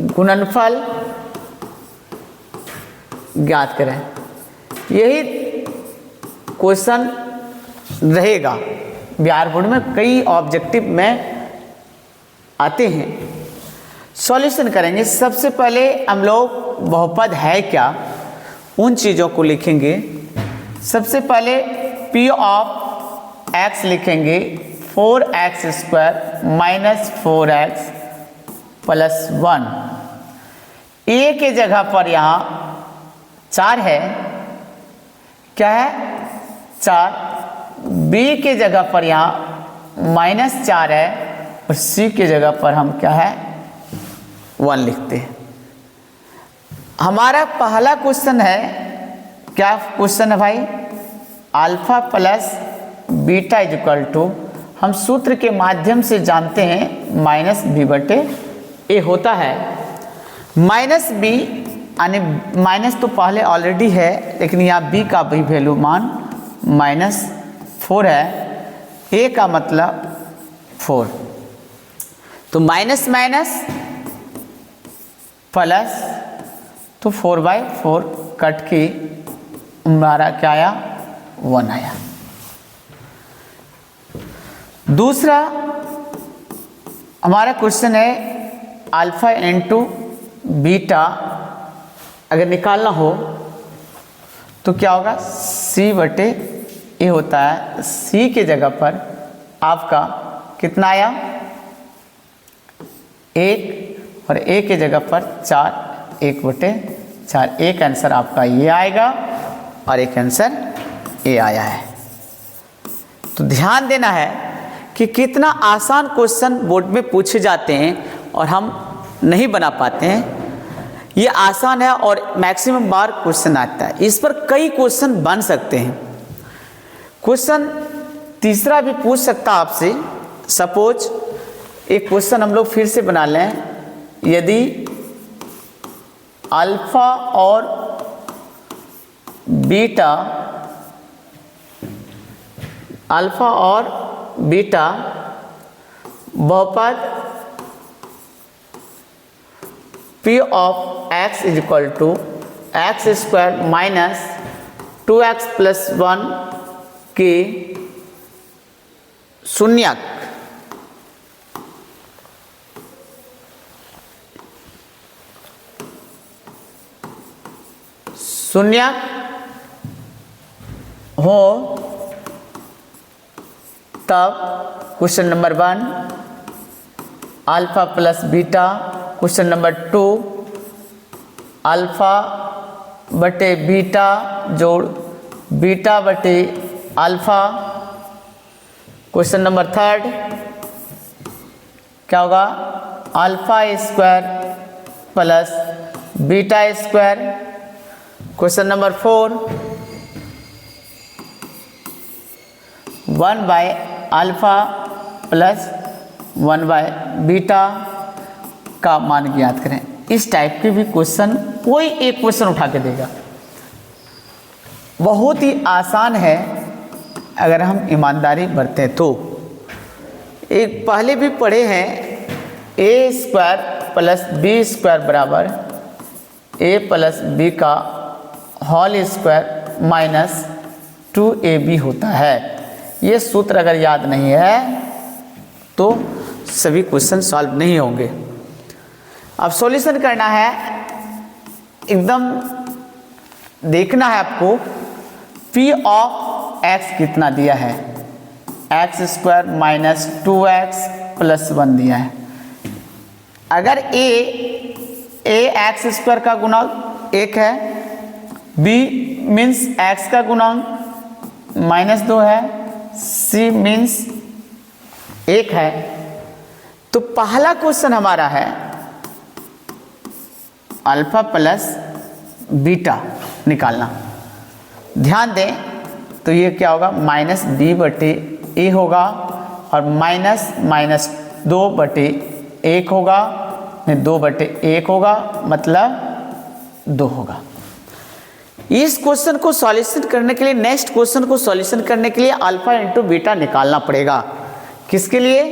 गुणनफल ज्ञात करें। यही क्वेश्चन रहेगा बिहार बोर्ड में, कई ऑब्जेक्टिव में आते हैं। सॉल्यूशन करेंगे। सबसे पहले हम लोग बहुपद है क्या, उन चीज़ों को लिखेंगे। सबसे पहले P ऑफ x लिखेंगे 4x square minus 4x plus 1। A के जगह पर यहाँ 4 है, क्या है 4। B के जगह पर यहाँ माइनस 4 है, और C के जगह पर हम क्या है 1 लिखते हैं। हमारा पहला क्वेश्चन है, क्या क्वेश्चन है भाई, alpha plus beta is equal to, हम सूत्र के माध्यम से जानते हैं माइनस बी बटे ए होता है। माइनस बी यानी माइनस तो पहले ऑलरेडी है, लेकिन यहाँ बी का भी वैल्यू मान -4 है, ए का मतलब 4, तो माइनस माइनस प्लस, तो 4/4 कट के हमारा क्या आया, 1 आया। दूसरा हमारा क्वेश्चन है अल्फा इंटू बीटा अगर निकालना हो तो क्या होगा, C/A होता है, C के जगह पर आपका कितना आया 1 और A के जगह पर 4, 1/4, एक आंसर आपका ये आएगा और एक आंसर ए आया है। तो ध्यान देना है कि कितना आसान क्वेश्चन बोर्ड में पूछे जाते हैं और हम नहीं बना पाते हैं। ये आसान है और मैक्सिमम बार क्वेश्चन आता है, इस पर कई क्वेश्चन बन सकते हैं। क्वेश्चन तीसरा भी पूछ सकता आपसे, सपोज एक क्वेश्चन हम लोग फिर से बना लें, यदि अल्फा और बीटा बहुपद P of x is equal to x² minus 2x plus 1 के शून्यक हो तब question number 1 alpha plus beta, question number 2 alpha बटे बीटा जोड़ बीटा बटे अल्फा, क्वेश्चन नंबर 3 क्या होगा, alpha plus beta, question number 4 1/अल्फा प्लस 1/बीटा का मान ज्ञात करें। इस टाइप के भी क्वेश्चन कोई एक क्वेश्चन उठा के देगा, बहुत ही आसान है अगर हम ईमानदारी बरतें तो। एक पहले भी पढ़े हैं, a² प्लस b² बराबर a प्लस b का होल स्क्वायर माइनस 2ab होता है। ये सूत्र अगर याद नहीं है तो सभी क्वेश्चन सॉल्व नहीं होंगे। अब सॉल्यूशन करना है, एकदम देखना है आपको P ऑफ x कितना दिया है, x² माइनस 2x प्लस 1 दिया है। अगर a x² का गुणक 1 है, b मीन्स x का गुणक -2 है, c मीन्स 1 है, तो पहला क्वेश्चन हमारा है अल्फा प्लस बीटा निकालना। ध्यान दें तो ये क्या होगा, -b/a होगा और -2/1 होगा, 2/1 होगा, मतलब 2 होगा। इस क्वेश्चन को सॉल्यूशन करने के लिए, नेक्स्ट क्वेश्चन को सॉल्यूशन करने के लिए अल्फा इंटू बीटा निकालना पड़ेगा। किसके लिए,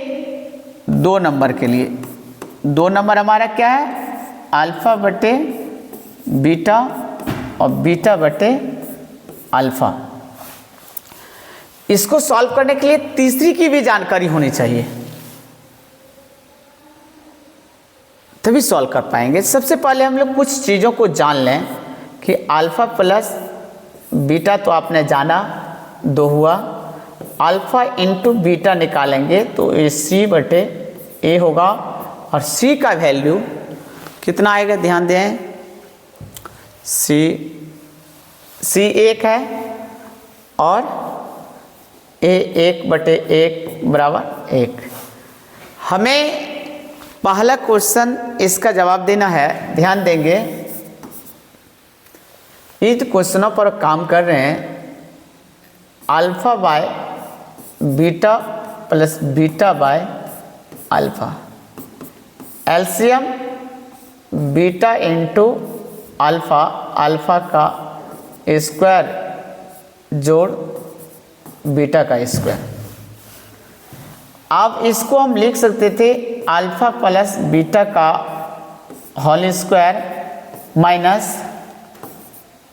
2 नंबर के लिए। 2 नंबर हमारा क्या है, अल्फा बटे बीटा और बीटा बटे अल्फा। इसको सॉल्व करने के लिए तीसरी की भी जानकारी होनी चाहिए, तभी सॉल्व कर पाएंगे। सबसे पहले हम लोग कुछ चीज़ों को जान लें कि अल्फा प्लस बीटा तो आपने जाना 2 हुआ, अल्फा इंटू बीटा निकालेंगे तो ये c/a होगा और c का वैल्यू कितना आएगा, ध्यान दें, c 1 है और a 1/1 बराबर 1। हमें पहला क्वेश्चन इसका जवाब देना है, ध्यान देंगे। इस क्वेश्चनों पर काम कर रहे हैं, alpha by beta plus beta by alpha, LCM beta into alpha, alpha का स्क्वायर जोड़ बीटा का स्क्वायर। अब इसको हम लिख सकते थे अल्फा प्लस बीटा का whole square minus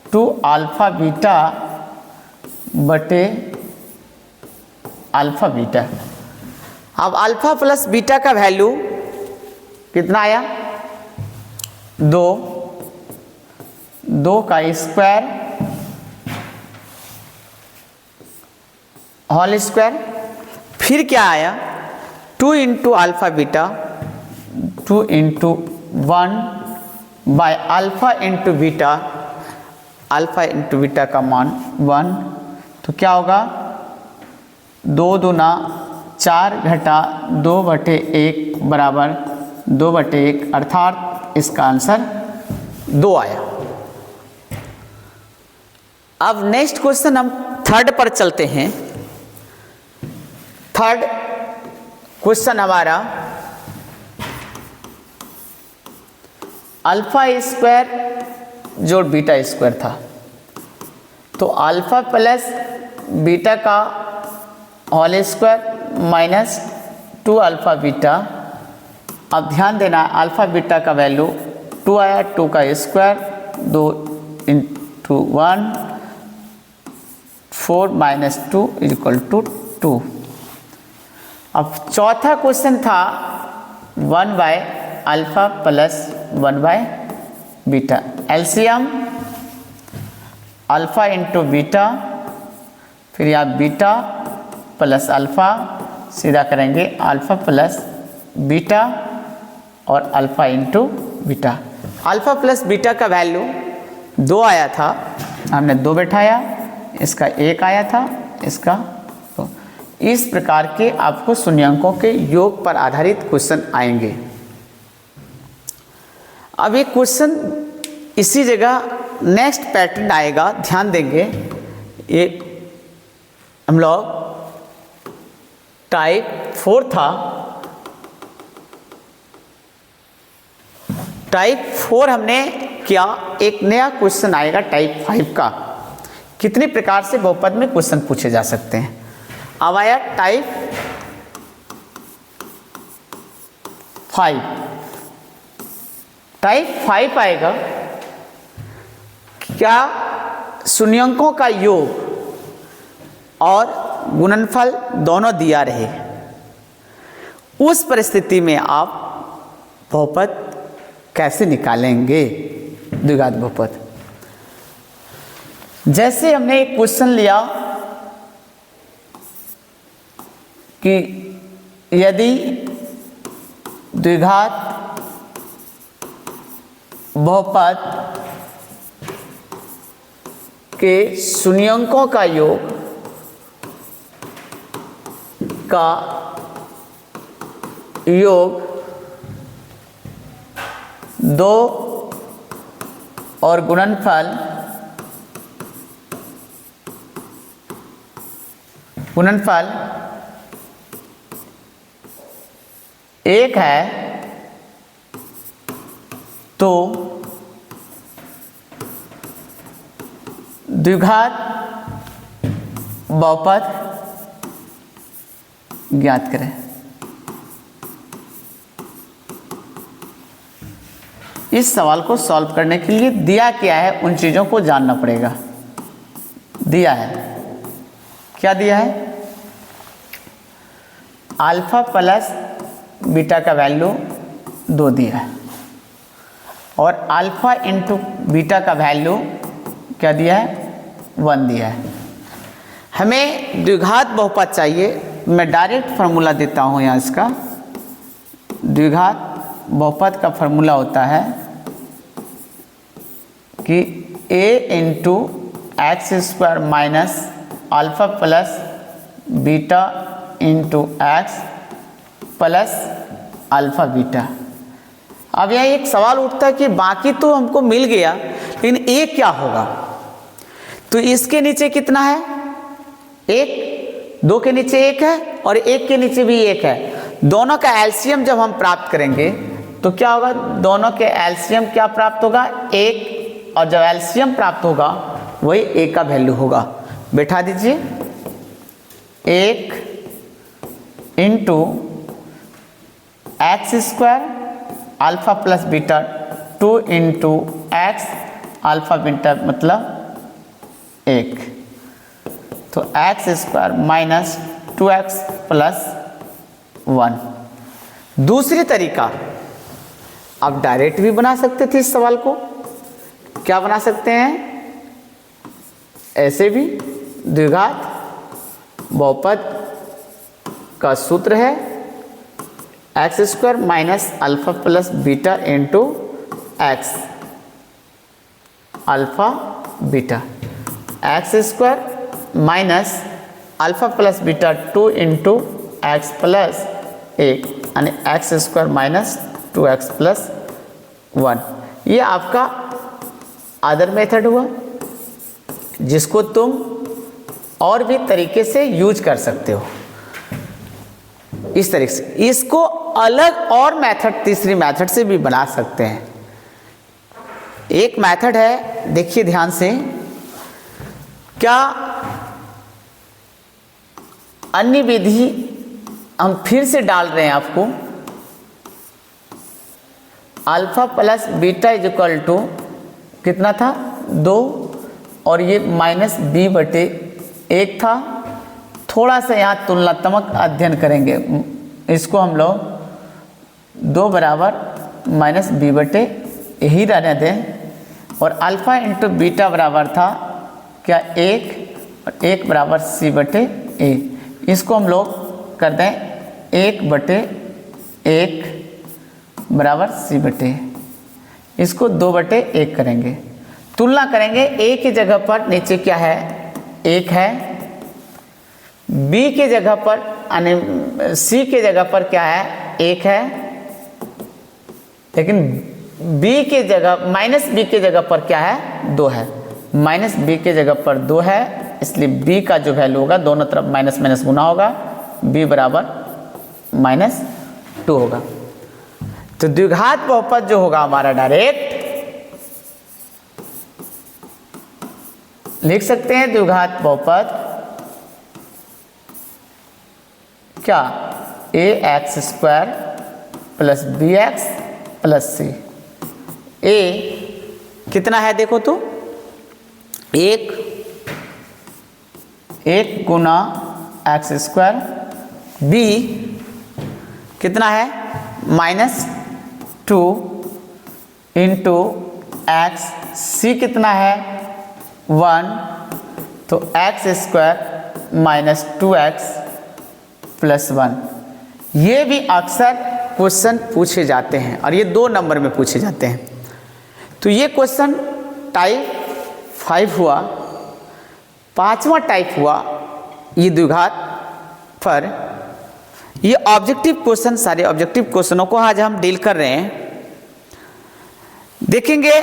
2 alpha beta बटे अल्फा बीटा। अब अल्फा प्लस बीटा का वैल्यू कितना आया? 2 का स्क्वायर होल स्क्वायर, फिर क्या आया 2 into alpha beta, 2 into 1 by alpha into beta, alpha into beta का मान 1, तो क्या होगा 2 दूना 4 घटा 2 बटे 1 बराबर 2 बटे 1, अर्थात इसका आंसर 2 आया। अब नेक्स्ट क्वेश्चन हम थर्ड पर चलते हैं। थर्ड क्वेश्चन हमारा अल्फा स्क्वायर जो बीटा स्क्वायर था, तो अल्फा प्लस बीटा का whole square minus 2 alpha beta. अब ध्यान देना अल्फा बीटा का वैल्यू 2 आया, 2 का square 2 into 1, 4 minus 2 equal to 2। अब चौथा क्वेश्चन था 1 by alpha plus 1 by beta, LCM alpha into beta, फिर यहाँ बीटा प्लस अल्फा, सीधा करेंगे अल्फा प्लस बीटा और alpha into beta. Alpha plus beta का वैल्यू 2 आया था, हमने 2 बैठाया, इसका 1 आया था, इसका 2। इस प्रकार के आपको शून्यांकों के योग पर आधारित क्वेश्चन आएंगे। अब ये क्वेश्चन इसी जगह नेक्स्ट पैटर्न आएगा, ध्यान देंगे। ये हम लोग टाइप 4 था, टाइप 4 हमने किया, एक नया क्वेश्चन आएगा टाइप 5 का। कितने प्रकार से बहुपद में क्वेश्चन पूछे जा सकते हैं। अब आया टाइप 5। टाइप 5 आएगा, क्या शून्यंकों का योग और गुणनफल दोनों दिया रहे, उस परिस्थिति में आप बहुपद कैसे निकालेंगे, द्विघात बहुपद। जैसे हमने एक क्वेश्चन लिया कि यदि द्विघात बहुपद के शून्यंकों का योग दो और गुणनफल एक है, तो द्विघात बहुपद ज्ञात करें। इस सवाल को सॉल्व करने के लिए दिया क्या है, उन चीज़ों को जानना पड़ेगा। दिया है, क्या दिया है, अल्फा प्लस बीटा का वैल्यू 2 दिया है और अल्फा इंटू बीटा का वैल्यू क्या दिया है, 1 दिया है। हमें द्विघात बहुपद चाहिए, मैं डायरेक्ट फार्मूला देता हूँ यहाँ इसका। द्विघात बहुपद का फार्मूला होता है कि a into x square minus alpha plus beta into x plus alpha beta. अब यहाँ एक सवाल उठता है कि बाकी तो हमको मिल गया, लेकिन a क्या होगा। तो इसके नीचे कितना है, 1, 2 के नीचे 1 है और 1 के नीचे भी 1 है। दोनों का एलसीएम जब हम प्राप्त करेंगे तो क्या होगा, दोनों के एलसीएम क्या प्राप्त होगा, 1, और जब एलसीएम प्राप्त होगा वही a का वैल्यू होगा। बैठा दीजिए, 1 into x square alpha plus beta 2 into x alpha beta मतलब 1, तो x square minus 2x plus 1। दूसरी तरीका, आप डायरेक्ट भी बना सकते थे इस सवाल को। क्या बना सकते हैं? ऐसे भी द्विघात बहुपद का सूत्र है x square minus alpha plus beta into x alpha beta, x square minus alpha plus beta 2 into x plus 1 यानी x square minus 2x plus 1। ये आपका अदर मेथड हुआ जिसको तुम और भी तरीके से यूज कर सकते हो। इस तरीके से इसको अलग और मेथड, तीसरी मेथड से भी बना सकते हैं। एक मेथड है, देखिए ध्यान से, क्या अन्य विधि हम फिर से डाल रहे हैं आपको, alpha plus beta is equal to कितना था 2 और ये माइनस बी बटे 1 था। थोड़ा सा यहाँ तुलनात्मक अध्ययन करेंगे, इसको हम लोग 2 बराबर माइनस बी बटे ही रहने दें और अल्फ़ा इंटू बीटा बराबर था क्या 1 और 1 बराबर सी बटे ए। इसको हम लोग कर दें 1 बटे 1 बराबर सी बटे, इसको 2 बटे 1 करेंगे। तुलना करेंगे, ए की जगह पर नीचे क्या है 1 है, बी के जगह पर यानी सी के जगह पर क्या है 1 है, लेकिन बी के जगह माइनस बी के जगह पर क्या है 2 है, माइनस बी के जगह पर 2 है, इसलिए बी का जो वैल्यू होगा दोनों तरफ माइनस माइनस गुना होगा, बी बराबर -2 होगा। तो द्विघात बहुपद जो होगा हमारा डायरेक्ट लिख सकते हैं, द्विघात बहुपद क्या a x square plus b x plus c. A कितना है देखो तो 1 गुना एक्स स्क्वायर, बी कितना है -2 इंटू एक्स, सी कितना है 1, तो x square minus 2x plus 1। ये भी अक्सर क्वेश्चन पूछे जाते हैं और ये 2 नंबर में पूछे जाते हैं। तो ये क्वेश्चन टाइप 5 हुआ। 5वां टाइप हुआ ये द्विघात पर। ये ऑब्जेक्टिव क्वेश्चन, सारे ऑब्जेक्टिव क्वेश्चनों को आज हम डील कर रहे हैं। देखेंगे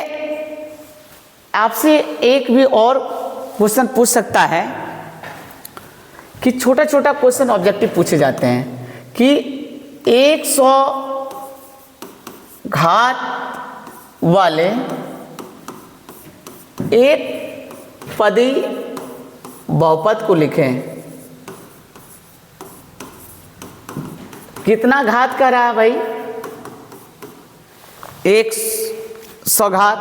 आपसे एक भी और क्वेश्चन पूछ सकता है कि छोटा छोटा क्वेश्चन ऑब्जेक्टिव पूछे जाते हैं कि 100 घात वाले एक पदी बहुपद को लिखें। कितना घात कर रहा है भाई 100 घात।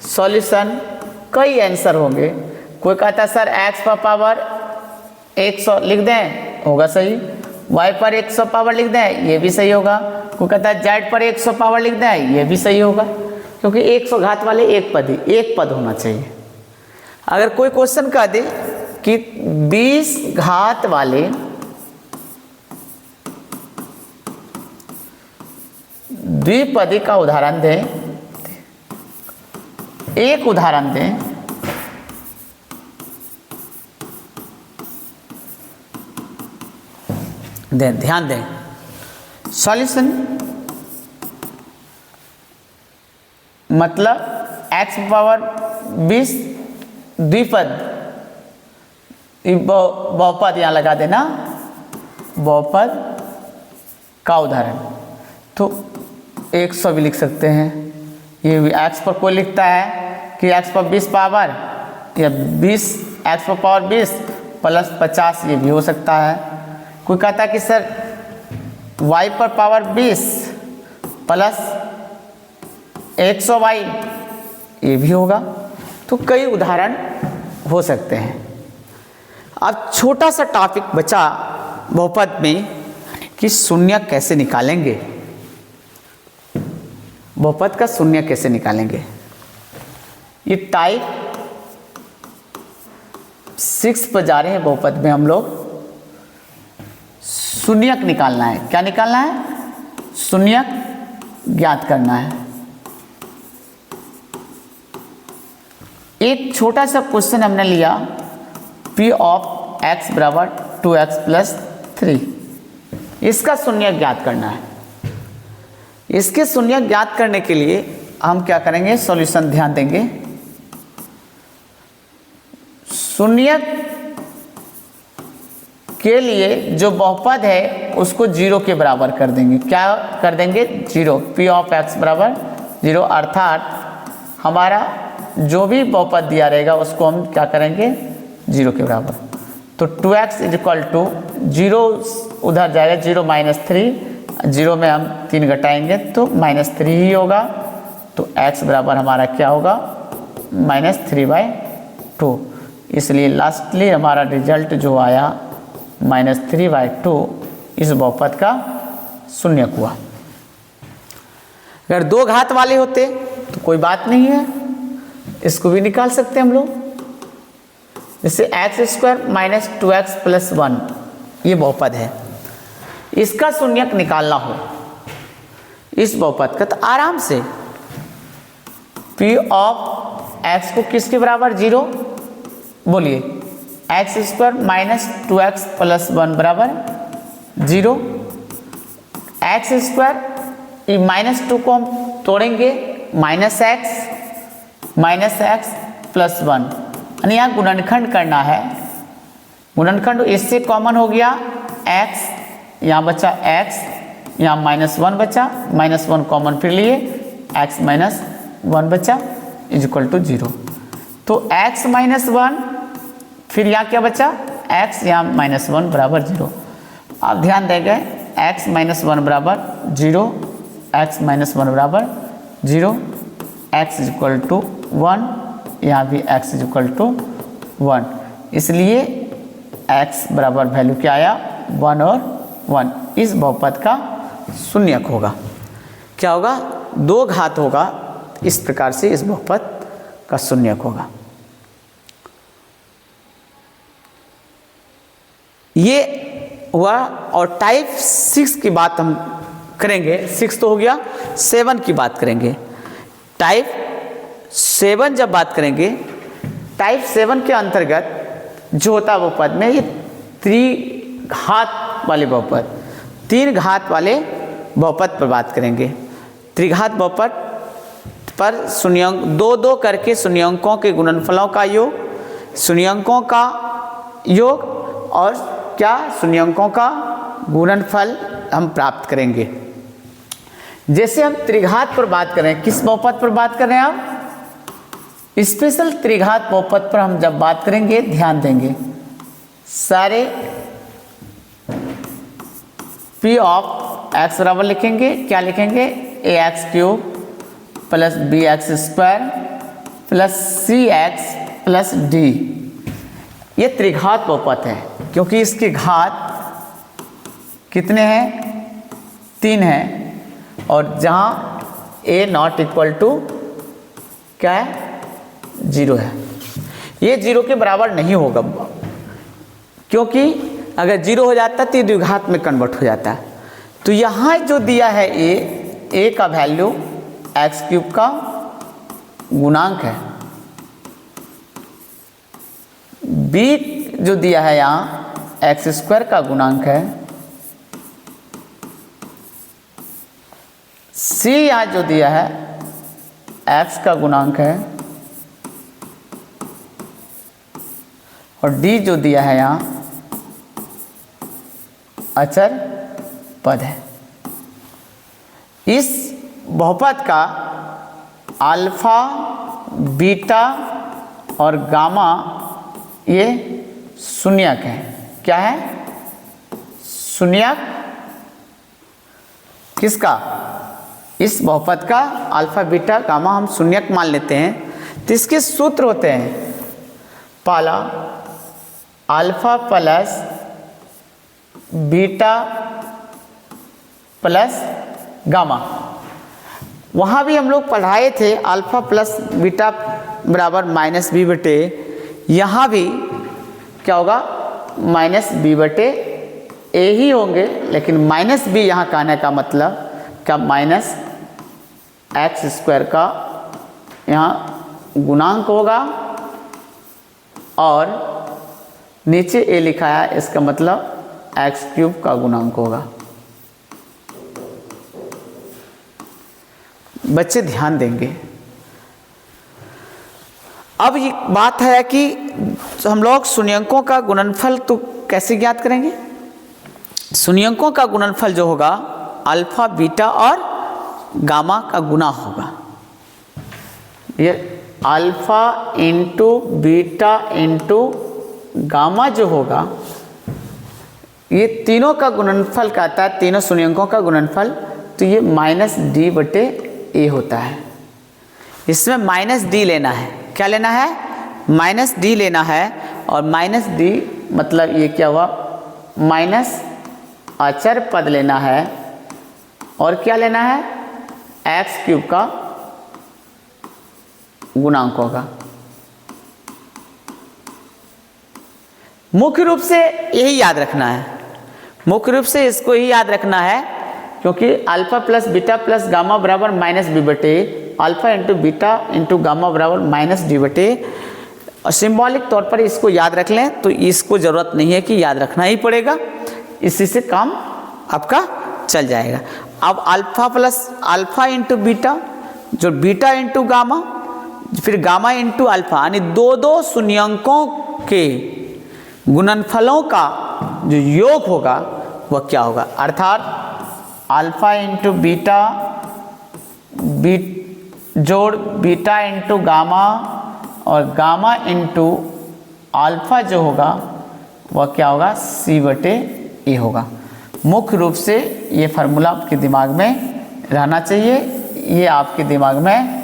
सॉल्यूशन कई आंसर होंगे। कोई कहता है सर x पर पावर 100 लिख दें, होगा सही। y पर 100 पावर लिख दें, ये भी सही होगा। कोई कहता है z पर 100 पावर लिख दें, ये भी सही होगा, क्योंकि 100 घात वाले एक पद होना चाहिए। अगर कोई क्वेश्चन कह दे कि 20 घात वाले द्विपदी का उदाहरण दें, एक उदाहरण दें, ध्यान दें। सॉल्यूशन मतलब x पावर 20 द्विपद, बहुपद यहाँ लगा देना, बहुपद का उदाहरण। तो 100 भी लिख सकते हैं। ये भी x पर कोई लिखता है कि x पर 20 पावर या 20 x पर पावर 20 प्लस 50 ये भी हो सकता है। कोई कहता है कि सर y पर पावर 20 प्लस 100y ये भी होगा। तो कई उदाहरण हो सकते हैं। अब छोटा सा टॉपिक बचा बहुपद में कि शून्य कैसे निकालेंगे, बहुपद का शून्य कैसे निकालेंगे। ये टाइप 6 पर जा रहे हैं बहुपद में हम लोग। शून्यक निकालना है। क्या निकालना है? शून्यक ज्ञात करना है। एक छोटा सा क्वेश्चन हमने लिया p ऑफ x बराबर 2x प्लस 3, इसका शून्य ज्ञात करना है। इसके शून्य ज्ञात करने के लिए हम क्या करेंगे, सॉल्यूशन ध्यान देंगे। शून्य के लिए जो बहुपद है उसको 0 के बराबर कर देंगे। क्या कर देंगे? 0। p ऑफ x बराबर 0, अर्थात हमारा जो भी बहुपद दिया रहेगा उसको हम क्या करेंगे, 0 के बराबर। तो 2x इक्वल टू 0 उधर जाएगा, 0 माइनस 3, 0 में हम 3 घटाएंगे तो -3 ही होगा। तो x बराबर हमारा क्या होगा, -3/2। इसलिए लास्टली हमारा रिजल्ट जो आया -3/2 इस बहुपद का शून्यक हुआ। अगर 2 घात वाले होते तो कोई बात नहीं है, इसको भी निकाल सकते हैं हम लोग। जैसे x² माइनस 2x प्लस 1 ये बहुपद है, इसका शून्यक निकालना हो इस बहुपद का, तो आराम से p ऑफ x को किसके बराबर 0, बोलिए x² माइनस 2x प्लस 1 बराबर 0। x² -2 को हम तोड़ेंगे, -x प्लस 1, यानी यहाँ गुणनखंड करना है। गुणनखंड इससे कॉमन हो गया x, यहाँ बचा x, यहाँ -1 बचा, -1 कॉमन फिर लिए, x माइनस 1 बचा इक्वल टू 0। तो x माइनस 1 फिर यहाँ क्या बचा, x यहाँ -1 बराबर 0। आप ध्यान देंगे x माइनस 1 बराबर 0, x माइनस 1 बराबर 0, x इक्वल टू 1, यहाँ भी x इक्वल टू 1। इसलिए x बराबर वैल्यू क्या आया, 1 और 1। इस बहुपद का शून्यक होगा। क्या होगा, 2 घात होगा, इस प्रकार से इस बहुपद का शून्यक होगा। ये हुआ। और टाइप 6 की बात हम करेंगे। 6 तो हो गया, 7 की बात करेंगे। टाइप 7 जब बात करेंगे, टाइप 7 के अंतर्गत जो होता है बहुपद में, ये त्रिघात वाले बहुपद, 3 घात वाले बहुपद पर बात करेंगे। त्रिघात बहुपद पर शून्यंक 2-2 करके शून्यंकों के गुणनफलों का योग, शून्यंकों का योग और क्या, शून्यंकों का गुणनफल हम प्राप्त करेंगे। जैसे हम त्रिघात पर बात कर रहे हैं, किस बहुपद पर बात कर रहे हैं आप, स्पेशल त्रिघात बहुपद पर हम जब बात करेंगे ध्यान देंगे। सारे p ऑफ x बराबर लिखेंगे, क्या लिखेंगे, ax³ plus bx² plus cx plus d। ये त्रिघात बहुपद है क्योंकि इसके घात कितने हैं, 3 हैं, और जहाँ a नॉट इक्वल टू क्या है, 0 है। ये 0 के बराबर नहीं होगा, क्योंकि अगर 0 हो जाता तो ये द्विघात में कन्वर्ट हो जाता है। तो यहाँ जो दिया है a का वैल्यू x³ का गुणांक है, b जो दिया है यहाँ x² का गुणांक है, c यहाँ जो दिया है x का गुणांक है, और d जो दिया है यहाँ अचर पद है। इस बहुपद का अल्फा, बीटा और गामा ये शून्यक है। क्या है? शून्यक किसका? इस बहुपद का अल्फा बीटा गामा हम शून्यक मान लेते हैं। तो इसके सूत्र होते हैं, पहला alpha plus beta plus gamma. वहाँ भी हम लोग पढ़ाए थे अल्फा प्लस बीटा बराबर माइनस बी बटे, यहाँ भी क्या होगा? माइनस बी बटे ए ही होंगे, लेकिन माइनस बी यहाँ कहने का मतलब क्या? माइनस एक्स स्क्वायर का यहाँ गुणांक होगा और नीचे ए लिखा है, इसका मतलब एक्स क्यूब का गुणांक होगा। बच्चे ध्यान देंगे। अब ये बात है कि हम लोग शून्यंकों का गुणनफल तो कैसे ज्ञात करेंगे? शून्यंकों का गुणनफल जो होगा अल्फा बीटा और गामा का गुना होगा। ये alpha into beta into gamma जो होगा, ये तीनों का गुणनफल कहता है, तीनों शून्यंकों का गुणनफल। तो ये माइनस डी बटे ए होता है। इसमें माइनस डी लेना है। क्या लेना है? माइनस डी लेना है। और माइनस डी मतलब ये क्या हुआ? माइनस अचर पद लेना है। और क्या लेना है? एक्स क्यूब का गुणांक होगा। मुख्य रूप से यही याद रखना है, मुख्य रूप से इसको ही याद रखना है, क्योंकि alpha plus beta plus gamma बराबर माइनस बी बटे, alpha into beta into gamma बराबर माइनस डी बटे। और सिंबॉलिक तौर पर इसको याद रख लें तो इसको ज़रूरत नहीं है कि याद रखना ही पड़ेगा, इसी से काम आपका चल जाएगा। अब alpha plus alpha into beta, जो बीटा इंटू गामा, फिर गामा इंटू अल्फा, यानी दो दो शून्यंकों के गुणनफलों का जो योग होगा वह क्या होगा? अर्थात अल्फा इंटू बीटा जोड़ बीटा इंटू गामा और गामा इंटू अल्फा जो होगा वह क्या होगा? सी बटे ए होगा। मुख्य रूप से ये फार्मूला आपके दिमाग में रहना चाहिए, ये आपके दिमाग में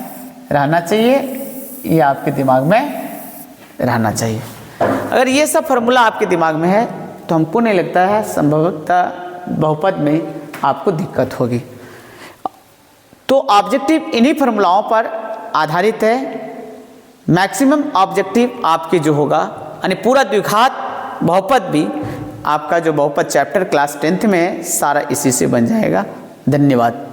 रहना चाहिए, ये आपके दिमाग में रहना चाहिए। अगर ये सब फार्मूला आपके दिमाग में है तो हमको नहीं लगता है संभवतः बहुपद में आपको दिक्कत होगी। तो ऑब्जेक्टिव इन्हीं फार्मूलाओं पर आधारित है। मैक्सिमम ऑब्जेक्टिव आपके जो होगा, यानी पूरा द्विघात बहुपद भी आपका जो बहुपद चैप्टर क्लास 10th में सारा इसी से बन जाएगा। धन्यवाद।